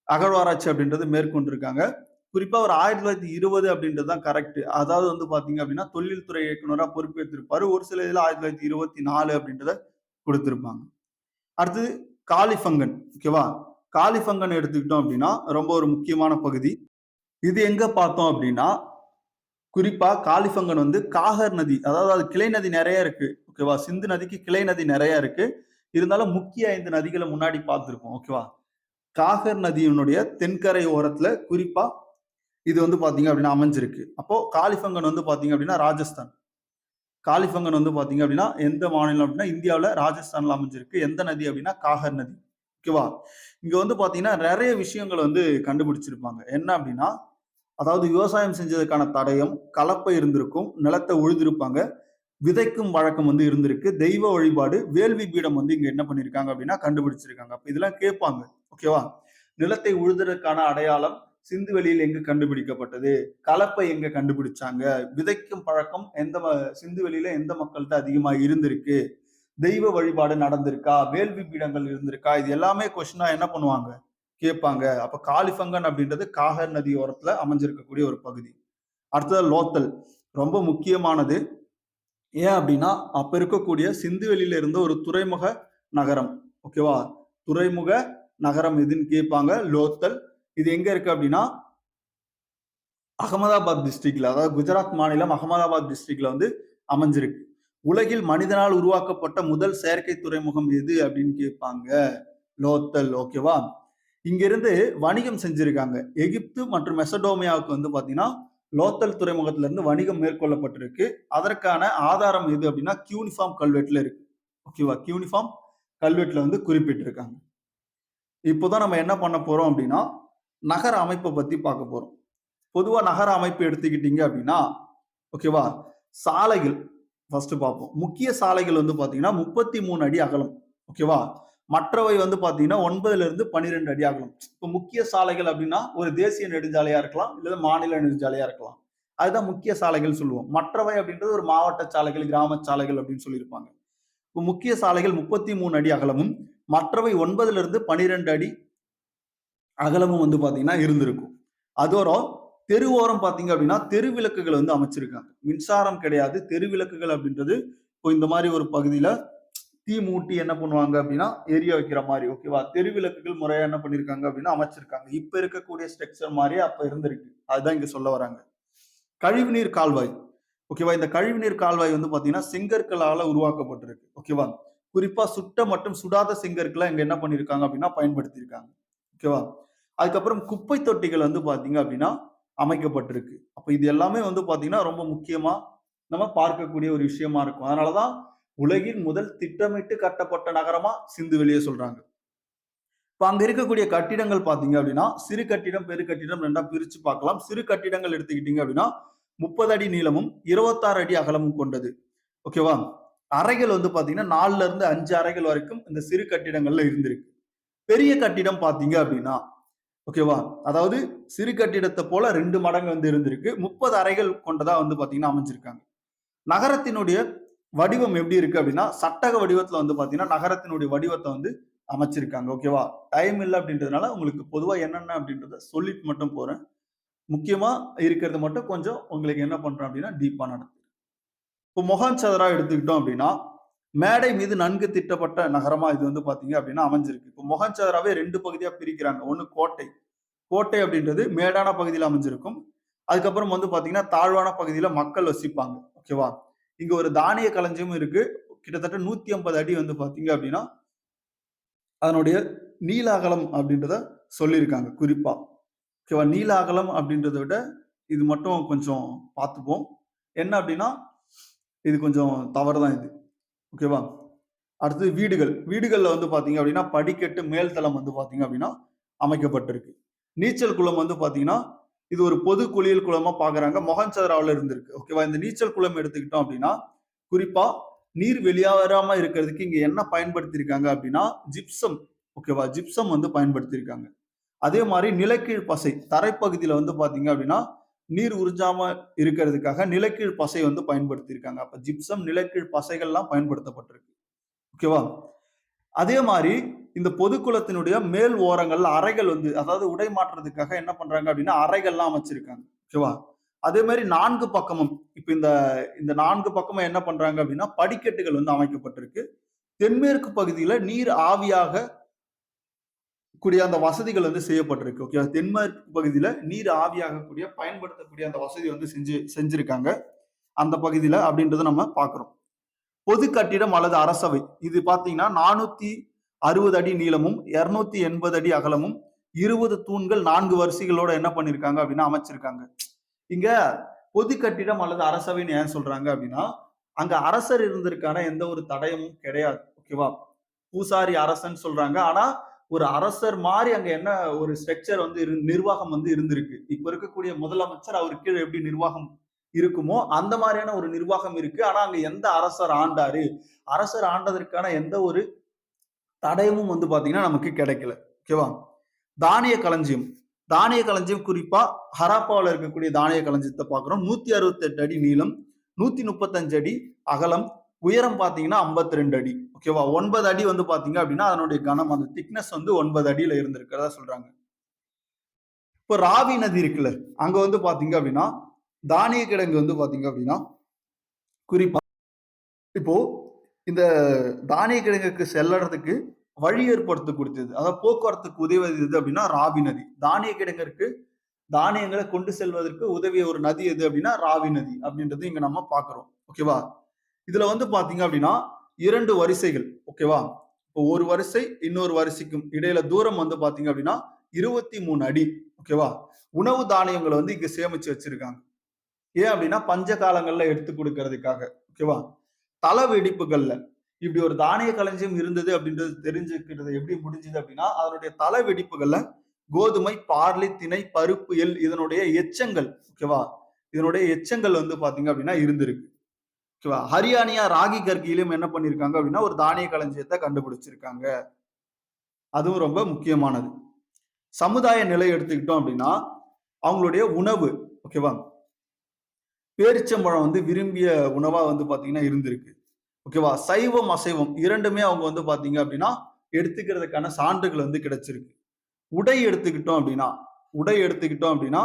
அகழ்வாராய்ச்சி அப்படின்றது மேற்கொண்டிருக்காங்க. குறிப்பா ஒரு 1920 அப்படின்றது தான் கரெக்ட். அதாவது வந்து பாத்தீங்க அப்படின்னா தொழில்துறை இயக்குனரா பொறுப்பேற்றிருப்பாரு. ஒரு சில இதுல 1924 அப்படின்றத கொடுத்திருப்பாங்க. அடுத்தது காலிஃபங்கன். ஓகேவா? காலிஃபங்கன் எடுத்துக்கிட்டோம் அப்படின்னா ரொம்ப ஒரு முக்கியமான பகுதி. இது எங்க பார்த்தோம் அப்படின்னா குறிப்பா காலிஃபங்கன் வந்து காகர் நதி, அதாவது அது கிளை நதி நிறைய இருக்கு. ஓகேவா? சிந்து நதிக்கு கிளை நதி நிறைய இருக்கு. இருந்தாலும் முக்கிய 5 நதிகளை முன்னாடி பார்த்திருப்போம். ஓகேவா? காகர் நதியினுடைய தென்கரை ஓரத்துல குறிப்பா இது வந்து பாத்தீங்க அப்படின்னா அமைஞ்சிருக்கு. அப்போ காலிஃபங்கன் வந்து பாத்தீங்க அப்படின்னா ராஜஸ்தான். காலிஃபங்கன் வந்து பாத்தீங்க அப்படின்னா எந்த மாநிலம் அப்படின்னா இந்தியாவுல ராஜஸ்தான்ல அமைஞ்சிருக்கு. எந்த நதி அப்படின்னா காகர் நதி. ஓகேவா? இங்க வந்து பாத்தீங்கன்னா நிறைய விஷயங்கள் வந்து கண்டுபிடிச்சிருப்பாங்க. என்ன அப்படின்னா அதாவது விவசாயம் செஞ்சதுக்கான தடயம், கலப்பை இருந்திருக்கும், நிலத்தை உழுதிருப்பாங்க, விதைக்கும் வழக்கம் வந்து இருந்திருக்கு, தெய்வ வழிபாடு, வேள்வி பீடம் வந்து இங்க என்ன பண்ணியிருக்காங்க அப்படின்னா கண்டுபிடிச்சிருக்காங்க. அப்ப இதெல்லாம் கேட்பாங்க. ஓகேவா? நிலத்தை உழுதுறதுக்கான அடையாளம் சிந்து வெளியில் எங்கு கண்டுபிடிக்கப்பட்டது, கலப்பை எங்க கண்டுபிடிச்சாங்க, விதைக்கும் பழக்கம் சிந்து வெளியில எந்த மக்கள்கிட்ட அதிகமா இருந்திருக்கு, தெய்வ வழிபாடு நடந்திருக்கா, வேள்வி பீடங்கள் இருந்திருக்கா, இது எல்லாமே கொஸ்டினா என்ன பண்ணுவாங்க கேட்பாங்க. அப்ப காலிஃபங்கன் அப்படின்றது காகர் நதி ஓரத்துல அமைஞ்சிருக்கக்கூடிய ஒரு பகுதி. அடுத்தது லோத்தல், ரொம்ப முக்கியமானது. ஏன் அப்படின்னா அப்ப இருக்கக்கூடிய சிந்துவெளியில இருந்த ஒரு துறைமுக நகரம். ஓகேவா? துறைமுக நகரம் எதுன்னு கேட்பாங்க. லோத்தல். இது எங்க இருக்கு அப்படின்னா அகமதாபாத் டிஸ்ட்ரிக்ட்ல, அதாவது குஜராத் மாநிலம் அகமதாபாத் டிஸ்ட்ரிக்ட்ல வந்து அமைஞ்சிருக்கு. உலகில் மனிதனால் உருவாக்கப்பட்ட முதல் செயற்கை துறைமுகம் எது அப்படின்னு கேட்பாங்க. லோத்தல். ஓகேவா? இங்க இருந்து வணிகம் செஞ்சிருக்காங்க. எகிப்து மற்றும் மெசடோமியாவுக்கு வந்து பாத்தீங்கன்னா லோத்தல் துறைமுகத்துல இருந்து வணிகம் மேற்கொள்ளப்பட்டிருக்கு. அதற்கான ஆதாரம் எது அப்படின்னா கியூனிஃபார்ம் கல்வெட்டுல இருக்கு. ஓகேவா? கியூனிஃபார்ம் கல்வெட்டுல வந்து குறிப்பிட்டிருக்காங்க. இப்போதான் நம்ம என்ன பண்ண போறோம் அப்படின்னா நகர அமைப்பை பத்தி பார்க்க போறோம். பொதுவா நகர அமைப்பு எடுத்துக்கிட்டீங்க அப்படின்னா ஓகேவா, சாலைகள் ஃபர்ஸ்ட் பார்ப்போம். முக்கிய சாலைகள் வந்து பாத்தீங்கன்னா 33 அடி அகலம். ஓகேவா? மற்றவை வந்து பாத்தீங்கன்னா 9ல இருந்து 12 அடி அகலம். இப்போ முக்கிய சாலைகள் அப்படின்னா ஒரு தேசிய நெடுஞ்சாலையா இருக்கலாம், இல்ல மாநில நெடுஞ்சாலையா இருக்கலாம். அதுதான் முக்கிய சாலைகள் சொல்லுவோம். மற்றவை அப்படின்றது ஒரு மாவட்ட சாலைகள், கிராம சாலைகள் அப்படின்னு சொல்லியிருப்பாங்க. இப்போ முக்கிய சாலைகள் 33 அடி அகலமும், மற்றவை 9ல இருந்து 12 அடி அகலமும் வந்து பாத்தீங்கன்னா இருந்திருக்கும். அதோட தெருவோரம் பாத்தீங்க அப்படின்னா தெருவிளக்குகள் வந்து அமைச்சிருக்காங்க. மின்சாரம் கிடையாது. தெருவிளக்குகள் அப்படின்றது இப்போ இந்த மாதிரி ஒரு பகுதியில தீ மூட்டி என்ன பண்ணுவாங்க அப்படின்னா எரிய வைக்கிற மாதிரி. ஓகேவா? தெருவிளக்குகள் முறையா என்ன பண்ணிருக்காங்க அப்படின்னா அமைச்சிருக்காங்க. இப்ப இருக்கக்கூடிய ஸ்ட்ரக்சர் மாதிரியே அப்ப இருந்திருக்கு. அதுதான் இங்க சொல்ல வராங்க. கழிவுநீர் கால்வாய். ஓகேவா? இந்த கழிவுநீர் கால்வாய் வந்து பாத்தீங்கன்னா செங்கற்களால உருவாக்கப்பட்டிருக்கு. ஓகேவா? குறிப்பா சுட்ட மற்றும் சுடாத செங்கற்களை இங்க என்ன பண்ணிருக்காங்க அப்படின்னா பயன்படுத்தியிருக்காங்க. ஓகேவா? அதுக்கப்புறம் குப்பை தொட்டிகள் வந்து பாத்தீங்க அப்படின்னா அமைக்கப்பட்டிருக்கு. அப்ப இது எல்லாமே வந்து பாத்தீங்கன்னா ரொம்ப முக்கியமா நம்ம பார்க்கக்கூடிய ஒரு விஷயமா இருக்கும். அதனாலதான் உலகின் முதல் திட்டமிட்டு கட்டப்பட்ட நகரமா சிந்துவெளியை சொல்றாங்க. இப்ப அங்க இருக்கக்கூடிய கட்டிடங்கள் பாத்தீங்க அப்படின்னா சிறு கட்டிடம், பெரு கட்டிடம் ரெண்டா பிரிச்சு பார்க்கலாம். சிறு கட்டிடங்கள் எடுத்துக்கிட்டீங்க அப்படின்னா 30 அடி நீளமும் 26 அடி அகலமும் கொண்டது. ஓகேவா? அறைகள் வந்து பாத்தீங்கன்னா 4ல இருந்து 5 அறைகள் வரைக்கும் இந்த சிறு கட்டிடங்கள்ல இருந்திருக்கு. பெரிய கட்டிடம் பாத்தீங்க அப்படின்னா ஓகேவா, அதாவது சிறு கட்டிடத்தை போல 2 மடங்கு வந்து இருந்திருக்கு. 30 அறைகள் கொண்டதா வந்து பாத்தீங்கன்னா அமைஞ்சிருக்காங்க. நகரத்தினுடைய வடிவம் எப்படி இருக்கு அப்படின்னா சட்டக வடிவத்துல வந்து பாத்தீங்கன்னா நகரத்தினுடைய வடிவத்தை வந்து அமைச்சிருக்காங்க. ஓகேவா? டைம் இல்லை அப்படின்றதுனால உங்களுக்கு பொதுவா என்னென்ன அப்படின்றத சொல்லிட்டு மட்டும் போறேன். முக்கியமா இருக்கிறது மட்டும் கொஞ்சம் உங்களுக்கு என்ன பண்றேன் அப்படின்னா டீப்பா நடத்துறேன். இப்போ மொஹஞ்சதாரோ எடுத்துக்கிட்டோம் அப்படின்னா மேடை மீது நன்கு திட்டப்பட்ட நகரமா இது வந்து பாத்தீங்க அப்படின்னா அமைஞ்சிருக்கு. இப்போ மொஹஞ்சதாரோவே 2 பகுதியா பிரிக்கிறாங்க. ஒண்ணு கோட்டை. கோட்டை அப்படின்றது மேடான பகுதியில் அமைஞ்சிருக்கும். அதுக்கப்புறம் வந்து பாத்தீங்கன்னா தாழ்வான பகுதியில மக்கள் வசிப்பாங்க. ஓகேவா? இங்க ஒரு தானிய களஞ்சியமும் இருக்கு. கிட்டத்தட்ட 150 அடி வந்து பாத்தீங்க அப்படின்னா அதனுடைய நீள அகலம் அப்படின்றத சொல்லியிருக்காங்க குறிப்பா. ஓகேவா? நீள அகலம் அப்படின்றத விட இது மட்டும் கொஞ்சம் பார்த்துப்போம். என்ன அப்படின்னா இது கொஞ்சம் தவறுதான் இது. ஓகேவா? அடுத்தது வீடுகள். வீடுகள்ல வந்து பாத்தீங்க அப்படின்னா படிக்கட்டு மேல்தளம் வந்து பாத்தீங்க அப்படின்னா அமைக்கப்பட்டிருக்கு. நீச்சல் குளம் வந்து பாத்தீங்கன்னா இது ஒரு பொது குளியல் குளமா பாக்குறாங்க. மொஹஞ்சதாரோல இருந்திருக்கு. ஓகேவா? இந்த நீச்சல் குளம் எடுத்துக்கிட்டோம் அப்படின்னா குறிப்பா நீர் வெளியேறாம இருக்கிறதுக்கு இங்க என்ன பயன்படுத்தியிருக்காங்க அப்படின்னா ஜிப்சம். ஓகேவா? ஜிப்சம் வந்து பயன்படுத்தியிருக்காங்க. அதே மாதிரி நிலக்கீழ் பசை தரைப்பகுதியில வந்து பாத்தீங்க அப்படின்னா நீர் உறிஞ்சாம இருக்கிறதுக்காக நிலக்கீழ் பசை வந்து பயன்படுத்தியிருக்காங்க. அப்ப ஜிப்சம், நிலக்கீழ் பசைகள்லாம் பயன்படுத்தப்பட்டிருக்கு. ஓகேவா? அதே மாரி இந்த பொதுக்குளத்தினுடைய மேல் ஓரங்கள்ல அறைகள் வந்து அதாவது உடை மாற்றுறதுக்காக என்ன பண்றாங்க அப்படின்னா, அறைகள்லாம் அமைச்சிருக்காங்க. ஓகேவா? அதே மாரி 4 பக்கமும் இப்ப இந்த இந்த 4 பக்கமும் என்ன பண்றாங்க அப்படின்னா, படிக்கட்டுகள் வந்து அமைக்கப்பட்டிருக்கு. தென்மேற்கு பகுதியில நீர் ஆவியாக கூடிய அந்த வசதிகள் வந்து செய்யப்பட்டிருக்கு. ஓகே. தென்மேற்கு பகுதியில நீர் ஆவியாகக்கூடிய பயன்படுத்தக்கூடிய அந்த வசதி வந்து செஞ்சிருக்காங்க. அந்த பகுதியில அப்படின்றத நம்ம பார்க்கிறோம். பொது கட்டிடம் அல்லது அரசவை. இது பார்த்தீங்கன்னா 460 அடி நீளமும், 280 அடி அகலமும், 20 தூண்கள் 4 வரிசைகளோட என்ன பண்ணியிருக்காங்க அப்படின்னா அமைச்சிருக்காங்க. இங்க பொது கட்டிடம் அல்லது அரசவைன்னு ஏன் சொல்றாங்க அப்படின்னா, அங்க அரசர் இருந்ததற்கான எந்த ஒரு தடயமும் கிடையாது. ஓகேவா? பூசாரி அரசன் சொல்றாங்க. ஆனா, ஒரு அரசர் மாரி அங்க என்ன ஒரு ஸ்ட்ரக்சர் வந்து நிர்வாகம் வந்து இருந்திருக்கு. இப்ப இருக்கக்கூடிய முதலமைச்சர் அவருக்கு கீழ எப்படி நிர்வாகம் இருக்குமோ, அந்த மாரியான ஒரு நிர்வாகம் இருக்கு. ஆனா, அங்க எந்த அரசர் ஆண்டாரு? அரசர் ஆண்டதற்கான எந்த ஒரு தடயமும் வந்து பாத்தீங்கன்னா, நமக்கு கிடைக்கல. ஓகேவா? தானிய களஞ்சியம். தானிய களஞ்சியம் குறிப்பா ஹராப்பாவுல இருக்கக்கூடிய தானிய களஞ்சியத்த பார்க்கிறோம். 168 அடி நீளம், 135 அடி அகலம், உயரம் பார்த்தீங்கன்னா 52 அடி. ஓகேவா? 9 அடி வந்து பார்த்தீங்க அப்படின்னா, அதனுடைய கனம் அந்த திக்னஸ் வந்து 9 அடியில இருந்திருக்கிறதா சொல்றாங்க. இப்போ ராவி நதி இருக்குல்ல, அங்க வந்து பார்த்தீங்க அப்படின்னா, தானிய கிடங்கு வந்து பார்த்தீங்க அப்படின்னா, குறிப்பா இப்போ இந்த தானிய கிடங்குக்கு செல்லறதுக்கு வழி ஏற்படுத்தி கொடுத்தது. அதாவது போக்குவரத்துக்கு உதவியது எது அப்படின்னா, ராவி நதி. தானிய கிடங்கிற்கு தானியங்களை கொண்டு செல்வதற்கு உதவிய ஒரு நதி எது அப்படின்னா, ராவி நதி அப்படின்றது இங்க நம்ம பார்க்கிறோம். ஓகேவா? இதுல வந்து பாத்தீங்க அப்படின்னா 2 வரிசைகள். ஓகேவா? இப்போ ஒரு வரிசை இன்னொரு வரிசைக்கும் இடையில தூரம் வந்து பாத்தீங்க அப்படின்னா 23 அடி. ஓகேவா? உணவு தானியங்களை வந்து இங்க சேமிச்சு வச்சிருக்காங்க. ஏன் அப்படின்னா பஞ்ச காலங்கள்ல எடுத்து கொடுக்கறதுக்காக. ஓகேவா? தள வெடிப்புகள்ல இப்படி ஒரு தானிய களஞ்சியம் இருந்தது அப்படின்றது தெரிஞ்சுக்கிறது எப்படி முடிஞ்சது அப்படின்னா, அதனுடைய தள வெடிப்புகள்ல கோதுமை, பார்லி, திணை, பருப்பு, எள் இதனுடைய எச்சங்கள். ஓகேவா? இதனுடைய எச்சங்கள் வந்து பாத்தீங்க அப்படின்னா இருந்திருக்கு. ஓகேவா? ஹரியானியா ராகி கற்கியிலும் என்ன பண்ணியிருக்காங்க அப்படின்னா, ஒரு தானிய களஞ்சியத்த கண்டுபிடிச்சிருக்காங்க. அதுவும் ரொம்ப முக்கியமானது. சமுதாய நிலை எடுத்துக்கிட்டோம் அப்படின்னா, அவங்களுடைய உணவு ஓகேவா? பேரிச்சம்பழம் வந்து விரும்பிய உணவா வந்து பாத்தீங்கன்னா இருந்திருக்கு. ஓகேவா? சைவம், அசைவம் 2மே அவங்க வந்து பாத்தீங்க அப்படின்னா, எடுத்துக்கிறதுக்கான சான்றுகள் வந்து கிடைச்சிருக்கு. உடை எடுத்துக்கிட்டோம் அப்படின்னா உடை எடுத்துக்கிட்டோம் அப்படின்னா,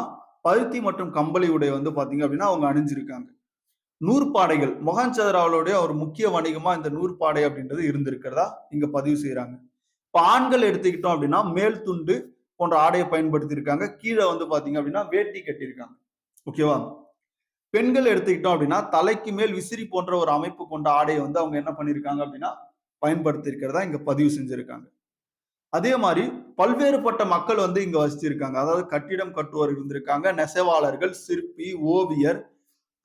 பருத்தி மற்றும் கம்பளி உடை வந்து பாத்தீங்க அப்படின்னா, அவங்க அணிஞ்சிருக்காங்க. நூற்பாடைகள் மொஹஞ்சதாரோவுடைய ஒரு முக்கிய வணிகமா இந்த நூற்பாடை அப்படின்றது இருந்திருக்கிறதா இங்க பதிவு செய்யறாங்க. இப்ப ஆண்கள் எடுத்துக்கிட்டோம் அப்படின்னா மேல் துண்டு போன்ற ஆடையை பயன்படுத்தி இருக்காங்க. கீழே வந்து பாத்தீங்க அப்படின்னா வேட்டி கட்டியிருக்காங்க. ஓகேவா? பெண்கள் எடுத்துக்கிட்டோம் அப்படின்னா தலைக்கு மேல் விசிறி போன்ற ஒரு அமைப்பு கொண்ட ஆடையை வந்து அவங்க என்ன பண்ணிருக்காங்க அப்படின்னா பயன்படுத்தி இருக்கிறதா இங்க பதிவு செஞ்சிருக்காங்க. அதே மாதிரி பல்வேறுபட்ட மக்கள் வந்து இங்க வசிச்சிருக்காங்க. அதாவது கட்டிடம் கட்டுவோர் இருந்திருக்காங்க, நெசவாளர்கள், சிற்பி, ஓவியர்,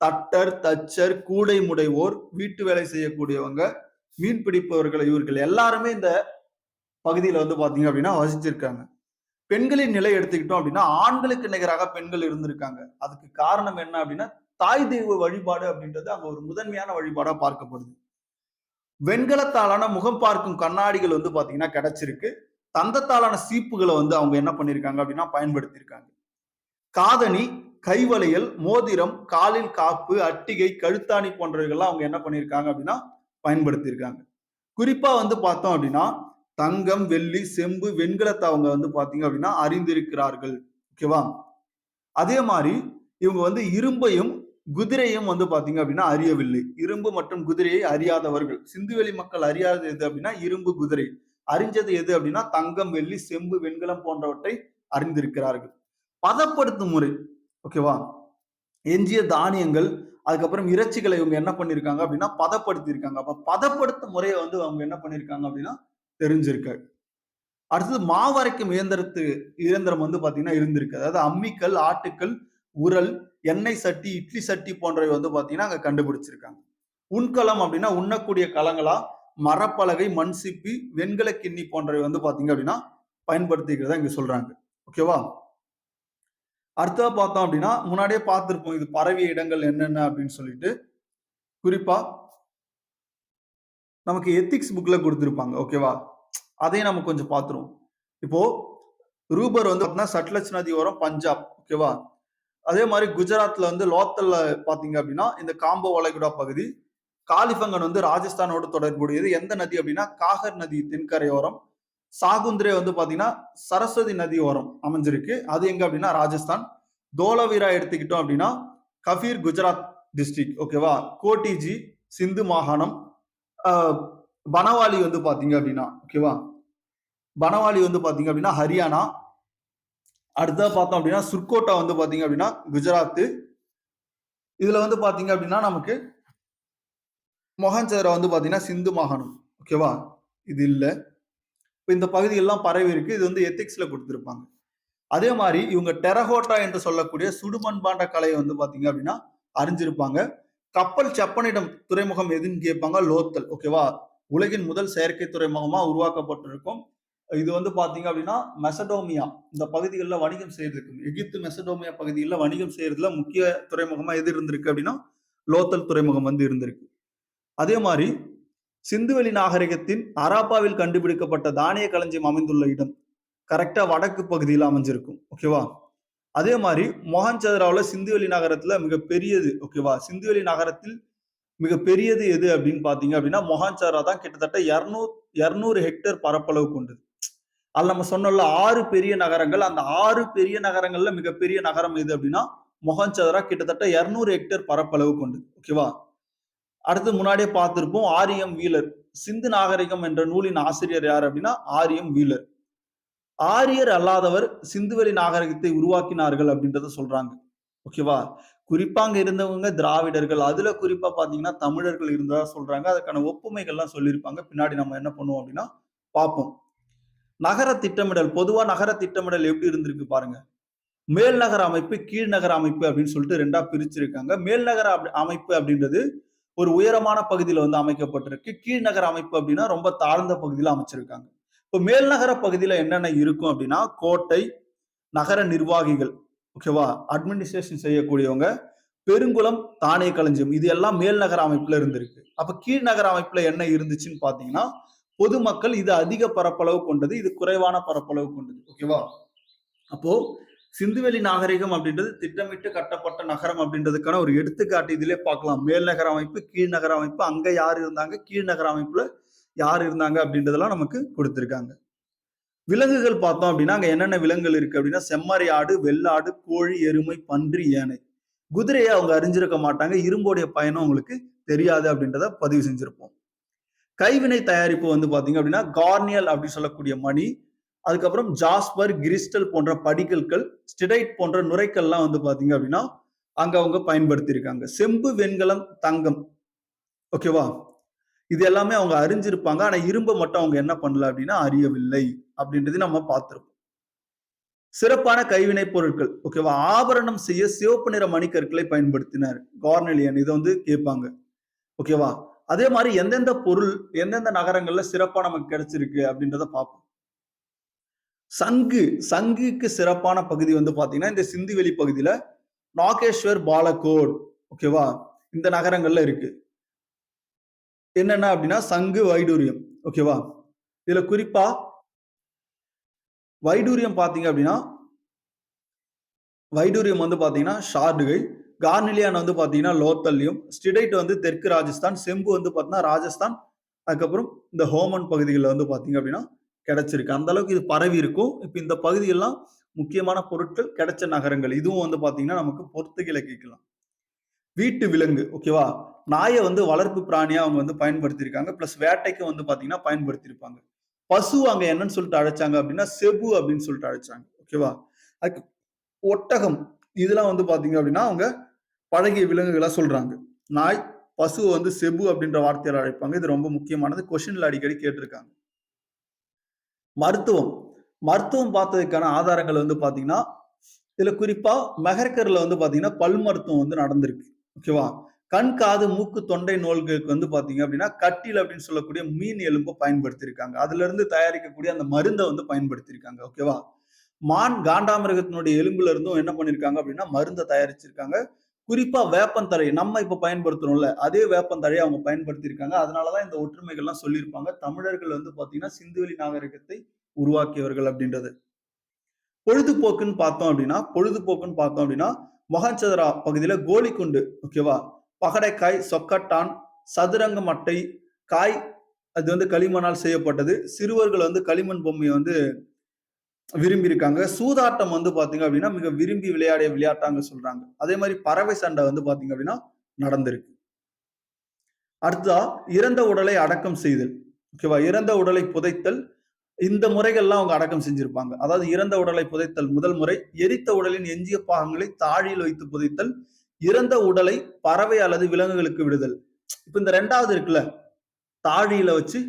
தட்டர், தச்சர், கூடை முடைவோர், வீட்டு வேலை செய்யக்கூடியவங்க, மீன் பிடிப்பவர்கள் இவர்கள் எல்லாருமே இந்த பகுதியில வந்து பாத்தீங்க அப்படின்னா வசிச்சிருக்காங்க. பெண்களின் நிலை எடுத்துக்கிட்டோம் அப்படின்னா ஆண்களுக்கு நிகராக பெண்கள் இருந்திருக்காங்க. அதுக்கு காரணம் என்ன அப்படின்னா தாய் தெய்வ வழிபாடு அப்படின்றது அங்க ஒரு முதன்மையான வழிபாடா பார்க்கப்படுது. வெண்கலத்தாலான முகம் பார்க்கும் கண்ணாடிகள் வந்து பாத்தீங்கன்னா கிடைச்சிருக்கு. தந்தத்தாலான சீப்புகளை வந்து அவங்க என்ன பண்ணிருக்காங்க அப்படின்னா பயன்படுத்தியிருக்காங்க. காதணி, கைவளையல், மோதிரம், காலில் காப்பு, அட்டிகை, கழுத்தாணி போன்றவைகள்லாம் அவங்க என்ன பண்ணியிருக்காங்க அப்படின்னா பயன்படுத்தியிருக்காங்க. குறிப்பா வந்து பார்த்தோம் அப்படின்னா தங்கம், வெள்ளி, செம்பு, வெண்கலத்தை அவங்க வந்து பாத்தீங்க அப்படின்னா அறிந்திருக்கிறார்கள். ஓகேவா? அதே மாதிரி இவங்க வந்து இரும்பையும் குதிரையும் வந்து பாத்தீங்க அப்படின்னா அறியவில்லை. இரும்பு மற்றும் குதிரையை அறியாதவர்கள். சிந்துவெளி மக்கள் அறியாதது எது அப்படின்னா இரும்பு, குதிரை. அறிஞ்சது எது அப்படின்னா தங்கம், வெள்ளி, செம்பு, வெண்கலம் போன்றவற்றை அறிந்திருக்கிறார்கள். பதப்படுத்தும் முறை. ஓகேவா? எஞ்சிய தானியங்கள், அதுக்கப்புறம் இறைச்சிகளை இவங்க என்ன பண்ணியிருக்காங்க அப்படின்னா பதப்படுத்தி இருக்காங்க. அப்ப பதப்படுத்தும் முறையை வந்து அவங்க என்ன பண்ணியிருக்காங்க அப்படின்னா தெரிஞ்சிருக்கு. அடுத்தது மாவரைக்கும் இயந்திரம் வந்து பாத்தீங்கன்னா இருந்திருக்கு. அதாவது அம்மிக்கல், ஆட்டுக்கல், உரல், எண்ணெய் சட்டி, இட்லி சட்டி போன்றவை வந்து பாத்தீங்கன்னா அங்க கண்டுபிடிச்சிருக்காங்க. உண்கலம் அப்படின்னா உண்ணக்கூடிய களங்களா, மரப்பலகை, மண் சிப்பி, வெண்கல கிண்ணி போன்றவை வந்து பாத்தீங்க அப்படின்னா பயன்படுத்திக்கிறதா இங்க சொல்றாங்க. ஓகேவா? அடுத்ததா பார்த்தோம் அப்படின்னா முன்னாடியே பார்த்திருப்போம் இது பரவிய இடங்கள் என்னென்ன அப்படின்னு சொல்லிட்டு. குறிப்பா நமக்கு எத்திக்ஸ் புக்ல கொடுத்திருப்பாங்க. ஓகேவா? அதையும் நம்ம கொஞ்சம் பார்த்துருவோம். இப்போ ரூபர் வந்து பார்த்தீங்கன்னா சட்லஜ் நதி ஓரம் பஞ்சாப். ஓகேவா? அதே மாதிரி குஜராத்ல வந்து லோத்தல்ல பாத்தீங்க அப்படின்னா இந்த காம்போ வளைகுடா பகுதி. காலிபங்கன் வந்து ராஜஸ்தானோடு தொடர்புடையது. எந்த நதி அப்படின்னா காகர் நதி தென்கரையோரம். சாகுந்திரே வந்து பாத்தீங்கன்னா சரஸ்வதி நதி ஓரம் அமைஞ்சிருக்கு. அது எங்க அப்படின்னா ராஜஸ்தான். தோலவீரா எடுத்துக்கிட்டோம் அப்படின்னா கபீர் குஜராத் டிஸ்ட்ரிக்ட். ஓகேவா. கோட்டிஜி சிந்து மாகாணம். ஆஹ் பனவாலி வந்து பாத்தீங்க அப்படின்னா ஓகேவா. பனவாலி வந்து பாத்தீங்க அப்படின்னா ஹரியானா. அடுத்ததா பார்த்தோம் அப்படின்னா சுர்கோட்டா வந்து பாத்தீங்க அப்படின்னா குஜராத். இதுல வந்து பாத்தீங்க அப்படின்னா நமக்கு மொஹஞ்சதாரோ வந்து பாத்தீங்கன்னா சிந்து மாகாணம். ஓகேவா. இது இல்ல. இப்ப இந்த பகுதி எல்லாம் பரவி இருக்கு. இது வந்து எத்திக்ஸ்ல கொடுத்திருப்பாங்க. அதே மாதிரி இவங்க டெரகோட்டா என்று சொல்லக்கூடிய சுடுமண்பாண்ட கலையை வந்து பாத்தீங்க அப்படின்னா அறிஞ்சிருப்பாங்க. கப்பல் செப்பனிடம் துறைமுகம் எதுன்னு கேட்பாங்க. லோத்தல். ஓகேவா. உலகின் முதல் செயற்கை துறைமுகமா உருவாக்கப்பட்டிருக்கும். இது வந்து பாத்தீங்க அப்படின்னா மெசடோமியா இந்த பகுதிகளில் வணிகம் செய்யறதுக்கு எகிப்து மெசடோமியா பகுதிகளில் வணிகம் செய்யறதுல முக்கிய துறைமுகமா எது இருந்திருக்கு அப்படின்னா லோத்தல் துறைமுகம் வந்து இருந்திருக்கு. அதே மாதிரி சிந்துவெளி நாகரிகத்தின் அராப்பாவில் கண்டுபிடிக்கப்பட்ட தானிய களஞ்சியம் அமைந்துள்ள இடம் கரெக்டா வடக்கு பகுதியில் அமைஞ்சிருக்கும். ஓகேவா. அதே மாதிரி மொஹஞ்சதாரோல சிந்துவெளி நகரத்துல மிகப்பெரியது. ஓகேவா. சிந்துவெளி நகரத்தில் மிகப்பெரியது எது அப்படின்னு பாத்தீங்க அப்படின்னா மொஹஞ்சதாரோ தான். கிட்டத்தட்ட 200 ஹெக்டேர் பரப்பளவு கொண்டது. அதுல நம்ம சொன்னோம்ல 6 பெரிய நகரங்கள். அந்த 6 பெரிய நகரங்கள்ல மிகப்பெரிய நகரம் எது அப்படின்னா மொஹஞ்சதாரோ. கிட்டத்தட்ட 200 ஹெக்டேர் பரப்பளவு கொண்டது. ஓகேவா. அடுத்து முன்னாடியே பார்த்திருப்போம் ஆரியம் வீலர். சிந்து நாகரிகம் என்ற நூலின் ஆசிரியர் யார் அப்படின்னா ஆரியம் வீலர். ஆரியர் அல்லாதவர் சிந்துவெளி நாகரிகத்தை உருவாக்கினார்கள் அப்படின்றத சொல்றாங்க. ஓகேவா. குறிப்பா அங்க இருந்தவங்க திராவிடர்கள். அதுல குறிப்பா பாத்தீங்கன்னா தமிழர்கள் இருந்ததா சொல்றாங்க. அதுக்கான ஒப்புமைகள்லாம் சொல்லியிருப்பாங்க. பின்னாடி நம்ம என்ன பண்ணுவோம் அப்படின்னா பார்ப்போம். நகர திட்டமிடல். பொதுவா நகர திட்டமிடல் எப்படி இருந்திருக்கு பாருங்க. மேல் நகர அமைப்பு கீழ் நகர அமைப்பு அப்படின்னு சொல்லிட்டு ரெண்டா பிரிச்சிருக்காங்க. மேல் நகர அமைப்பு அப்படின்றது ஒரு உயரமான பகுதியில வந்து அமைக்கப்பட்டிருக்கு. கீழ் நகர அமைப்பு அப்படின்னா ரொம்ப தாழ்ந்த பகுதியில அமைச்சிருக்காங்க. இப்போ மேல் நகர பகுதியில என்னென்ன இருக்கும் அப்படின்னா கோட்டை, நகர நிர்வாகிகள். ஓகேவா. அட்மினிஸ்ட்ரேஷன் செய்யக்கூடியவங்க, பெருங்குளம், தானிய களஞ்சியம். இது எல்லாம் மேல் நகர அமைப்புல இருந்திருக்கு. அப்ப கீழ் நகர அமைப்புல என்ன இருந்துச்சுன்னு பாத்தீங்கன்னா பொதுமக்கள். இது அதிக பரப்பளவு கொண்டது, இது குறைவான பரப்பளவு கொண்டது. ஓகேவா. அப்போ சிந்துவெளி நாகரிகம் அப்படின்றது திட்டமிட்டு கட்டப்பட்ட நகரம் அப்படின்றதுக்கான ஒரு எடுத்துக்காட்டு இதிலே பார்க்கலாம். மேல் நகர அமைப்பு கீழ் நகர அமைப்பு அங்க யார் இருந்தாங்க, கீழ் நகர அமைப்புல யார் இருந்தாங்க அப்படின்றதெல்லாம் நமக்கு கொடுத்திருக்காங்க. விலங்குகள் பார்த்தோம் அப்படின்னா அங்க என்னென்ன விலங்குகள் இருக்கு அப்படின்னா செம்மறி ஆடு, வெள்ளாடு, கோழி, எருமை, பன்றி, யானை. குதிரையை அவங்க அறிஞ்சிருக்க மாட்டாங்க. இரும்போடைய பயணம் உங்களுக்கு தெரியாது அப்படின்றத பதிவு செஞ்சிருப்போம். கைவினை தயாரிப்பு வந்து பாத்தீங்க அப்படின்னா கார்னியல் அப்படின்னு சொல்லக்கூடிய மணி, அதுக்கப்புறம் ஜாஸ்பர், கிறிஸ்டல் போன்ற படிகற்கள், ஸ்டிடைட் போன்ற நுரைக்கல்லாம் வந்து பாத்தீங்க அப்படின்னா அங்க அவங்க பயன்படுத்தி இருக்காங்க. செம்பு, வெண்கலம், தங்கம். ஓகேவா. இது எல்லாமே அவங்க அறிஞ்சிருப்பாங்க. ஆனா இரும்பை மட்டும் அவங்க என்ன பண்ணல அப்படின்னா அறியவில்லை அப்படின்றது நம்ம பார்த்திருப்போம். சிறப்பான கைவினை பொருட்கள். ஓகேவா. ஆபரணம் செய்ய சிவப்பு நிற மணிக்கற்களை பயன்படுத்தினார். கார்னெலியன் இதை வந்து கேட்பாங்க. ஓகேவா. அதே மாதிரி எந்தெந்த பொருள் எந்தெந்த நகரங்கள்ல சிறப்பா நமக்கு கிடைச்சிருக்கு அப்படின்றத பார்ப்போம். சங்குக்கு சிறப்பான பகுதி வந்து பாத்தீங்கன்னா இந்த சிந்துவெளி பகுதியில நாகேஸ்வர், பாலகோட். ஓகேவா. இந்த நகரங்கள்ல இருக்கு. என்னென்ன அப்படின்னா சங்கு, வைடூரியம். ஓகேவா. இதுல குறிப்பா வைடூரியம் பாத்தீங்க அப்படின்னா வைடூரியம் வந்து பாத்தீங்கன்னா ஷார்டுகை, கார்னிலியான் வந்து பாத்தீங்கன்னா லோத்தல்லியும், ஸ்டிடைட் வந்து தெற்கு ராஜஸ்தான், செம்பு வந்து பாத்தீங்கன்னா ராஜஸ்தான். அதுக்கப்புறம் இந்த ஹோமன் பகுதிகளில் வந்து பாத்தீங்க அப்படின்னா கிடைச்சிருக்கு. அந்த அளவுக்கு இது பரவி இருக்கும். இப்ப இந்த பகுதியெல்லாம் முக்கியமான பொருட்கள் கிடைச்ச நகரங்கள். இதுவும் வந்து பாத்தீங்கன்னா நமக்கு பொறுத்துகையில கேட்கலாம். வீட்டு விலங்கு. ஓகேவா. நாயை வந்து வளர்ப்பு பிராணியா அவங்க வந்து பயன்படுத்தியிருக்காங்க. பிளஸ் வேட்டைக்கு வந்து பாத்தீங்கன்னா பயன்படுத்தியிருப்பாங்க. பசு அங்க என்னன்னு சொல்லிட்டு அழைச்சாங்க அப்படின்னா செபு அப்படின்னு சொல்லிட்டு அழைச்சாங்க. ஓகேவா. அதுக்கு ஒட்டகம் இதெல்லாம் வந்து பாத்தீங்க அப்படின்னா அவங்க பழகிய விலங்குகளா சொல்றாங்க. நாய், பசு வந்து செபு அப்படின்ற வார்த்தையால் அழைப்பாங்க. இது ரொம்ப முக்கியமானது. கொஸ்டின்ல அடிக்கடி கேட்டிருக்காங்க. மருத்துவம் பார்த்ததுக்கான ஆதாரங்கள் வந்து பாத்தீங்கன்னா இதுல குறிப்பா மெஹர்கர்ல வந்து பாத்தீங்கன்னா பல் மருத்துவம் வந்து நடந்திருக்கு. ஓகேவா. கண், காது, மூக்கு, தொண்டை நோய்களுக்கு வந்து பாத்தீங்க அப்படின்னா கட்டில் அப்படின்னு சொல்லக்கூடிய மீன் எலும்பை பயன்படுத்தியிருக்காங்க. அதுல இருந்து தயாரிக்கக்கூடிய அந்த மருந்தை வந்து பயன்படுத்தியிருக்காங்க. ஓகேவா. மான், காண்டாமிருகத்தினுடைய எலும்புல இருந்தும் என்ன பண்ணிருக்காங்க அப்படின்னா மருந்தை தயாரிச்சிருக்காங்க. குறிப்பா வேப்பந்தழை நம்ம இப்ப பயன்படுத்துறோம்ல அதே வேப்பந்தழையை அவங்க பயன்படுத்தியிருக்காங்க. அதனாலதான் இந்த ஒற்றுமைகள்லாம் சொல்லியிருப்பாங்க. தமிழர்கள் வந்து பாத்தீங்கன்னா சிந்துவெளி நாகரிகத்தை உருவாக்கியவர்கள் அப்படின்றது. பொழுதுபோக்குன்னு பார்த்தோம் அப்படின்னா மொஹஞ்சதரா பகுதியில கோலிக்குண்டு, ஓகேவா, பகடைக்காய், சொக்கட்டான், சதுரங்க மட்டை, காய், அது வந்து களிமண்ணால் செய்யப்பட்டது. சிறுவர்கள் வந்து களிமண் பொம்மையை வந்து விரும்பி இருக்காங்க. சூதாட்டம் வந்து பாத்தீங்க அப்படின்னா மிக விரும்பி விளையாடிய விளையாட்டாங்க சொல்றாங்க. அதே மாதிரி பறவை சண்டை வந்து பாத்தீங்க அப்படின்னா நடந்திருக்கு. அடுத்ததா இறந்த உடலை அடக்கம் செய்தல், ஓகேவா, இறந்த உடலை புதைத்தல். இந்த முறைகள்லாம் அவங்க அடக்கம் செஞ்சிருப்பாங்க. அதாவது இறந்த உடலை புதைத்தல் முதல் முறை, எரித்த உடலின் எஞ்சிய பாகங்களை தாழியில் வைத்து புதைத்தல், இறந்த உடலை பறவை அல்லது விலங்குகளுக்கு விடுதல். இப்ப இந்த 2வது இருக்குல்ல, தாழியில வச்சு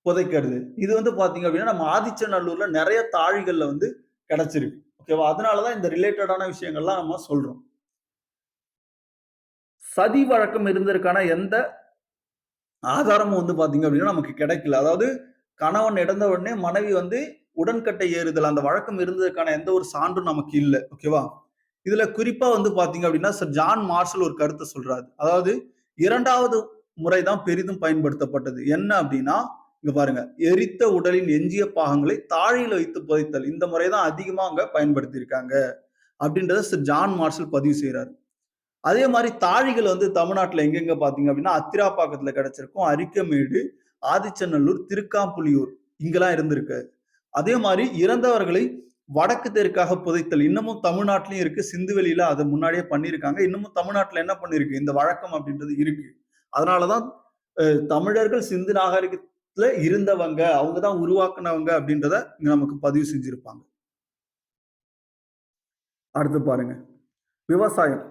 புதைக்கிறது. இது வந்து பாத்தீங்க அப்படின்னா நம்ம ஆதிச்சநல்லூர்ல நிறைய தாழிகள்ல வந்து கிடைச்சிருக்கு. ஓகேவா, அதனாலதான் இந்த ரிலேட்டடான விஷயங்கள்லாம் நம்ம சொல்றோம். சதி வழக்கம் இருந்ததற்கான எந்த ஆதாரமும் வந்து பாத்தீங்க அப்படின்னா நமக்கு கிடைக்கல. அதாவது கணவன் இறந்த உடனே மனைவி வந்து உடன்கட்டை ஏறுதல் அந்த வழக்கம் இருந்ததற்கான எந்த ஒரு சான்றும் நமக்கு இல்ல. ஓகேவா, இதுல குறிப்பா வந்து பாத்தீங்க அப்படின்னா சர் ஜான் மார்ஷல் ஒரு கருத்தை சொல்றாரு. அதாவது 2வது முறைதான் பெரிதும் பயன்படுத்தப்பட்டது. என்ன அப்படின்னா, இங்க பாருங்க, எரித்த உடலின் எஞ்சிய பாகங்களை தாழியில் வைத்து புதைத்தல். இந்த முறைதான் அதிகமா அங்க பயன்படுத்தி இருக்காங்க அப்படின்றத சர் ஜான் மார்ஷல் பதிவு செய்யறாரு. அதே மாதிரி தாழிகள் வந்து தமிழ்நாட்டுல எங்கெங்க பாத்தீங்க அப்படின்னா அத்திராப்பாக்கத்துல கிடைச்சிருக்கும், அரிக்கமேடு, ஆதிச்சநல்லூர், திருக்காப்புலியூர், இங்கெல்லாம் இருந்திருக்கு. அதே மாதிரி இறந்தவர்களை வடக்கு தெற்காக புதைத்தல் இன்னமும் தமிழ்நாட்டிலயும் இருக்கு. சிந்துவெளியில அதை முன்னாடியே பண்ணியிருக்காங்க. இன்னமும் தமிழ்நாட்டுல என்ன பண்ணிருக்கு, இந்த வழக்கம் அப்படின்றது இருக்கு. அதனாலதான் தமிழர்கள் சிந்து நாகரிகத்துல இருந்தவங்க, அவங்கதான் உருவாக்குனவங்க அப்படின்றத இங்க நமக்கு பதிவு செஞ்சிருப்பாங்க. அடுத்து பாருங்க, விவசாயம்.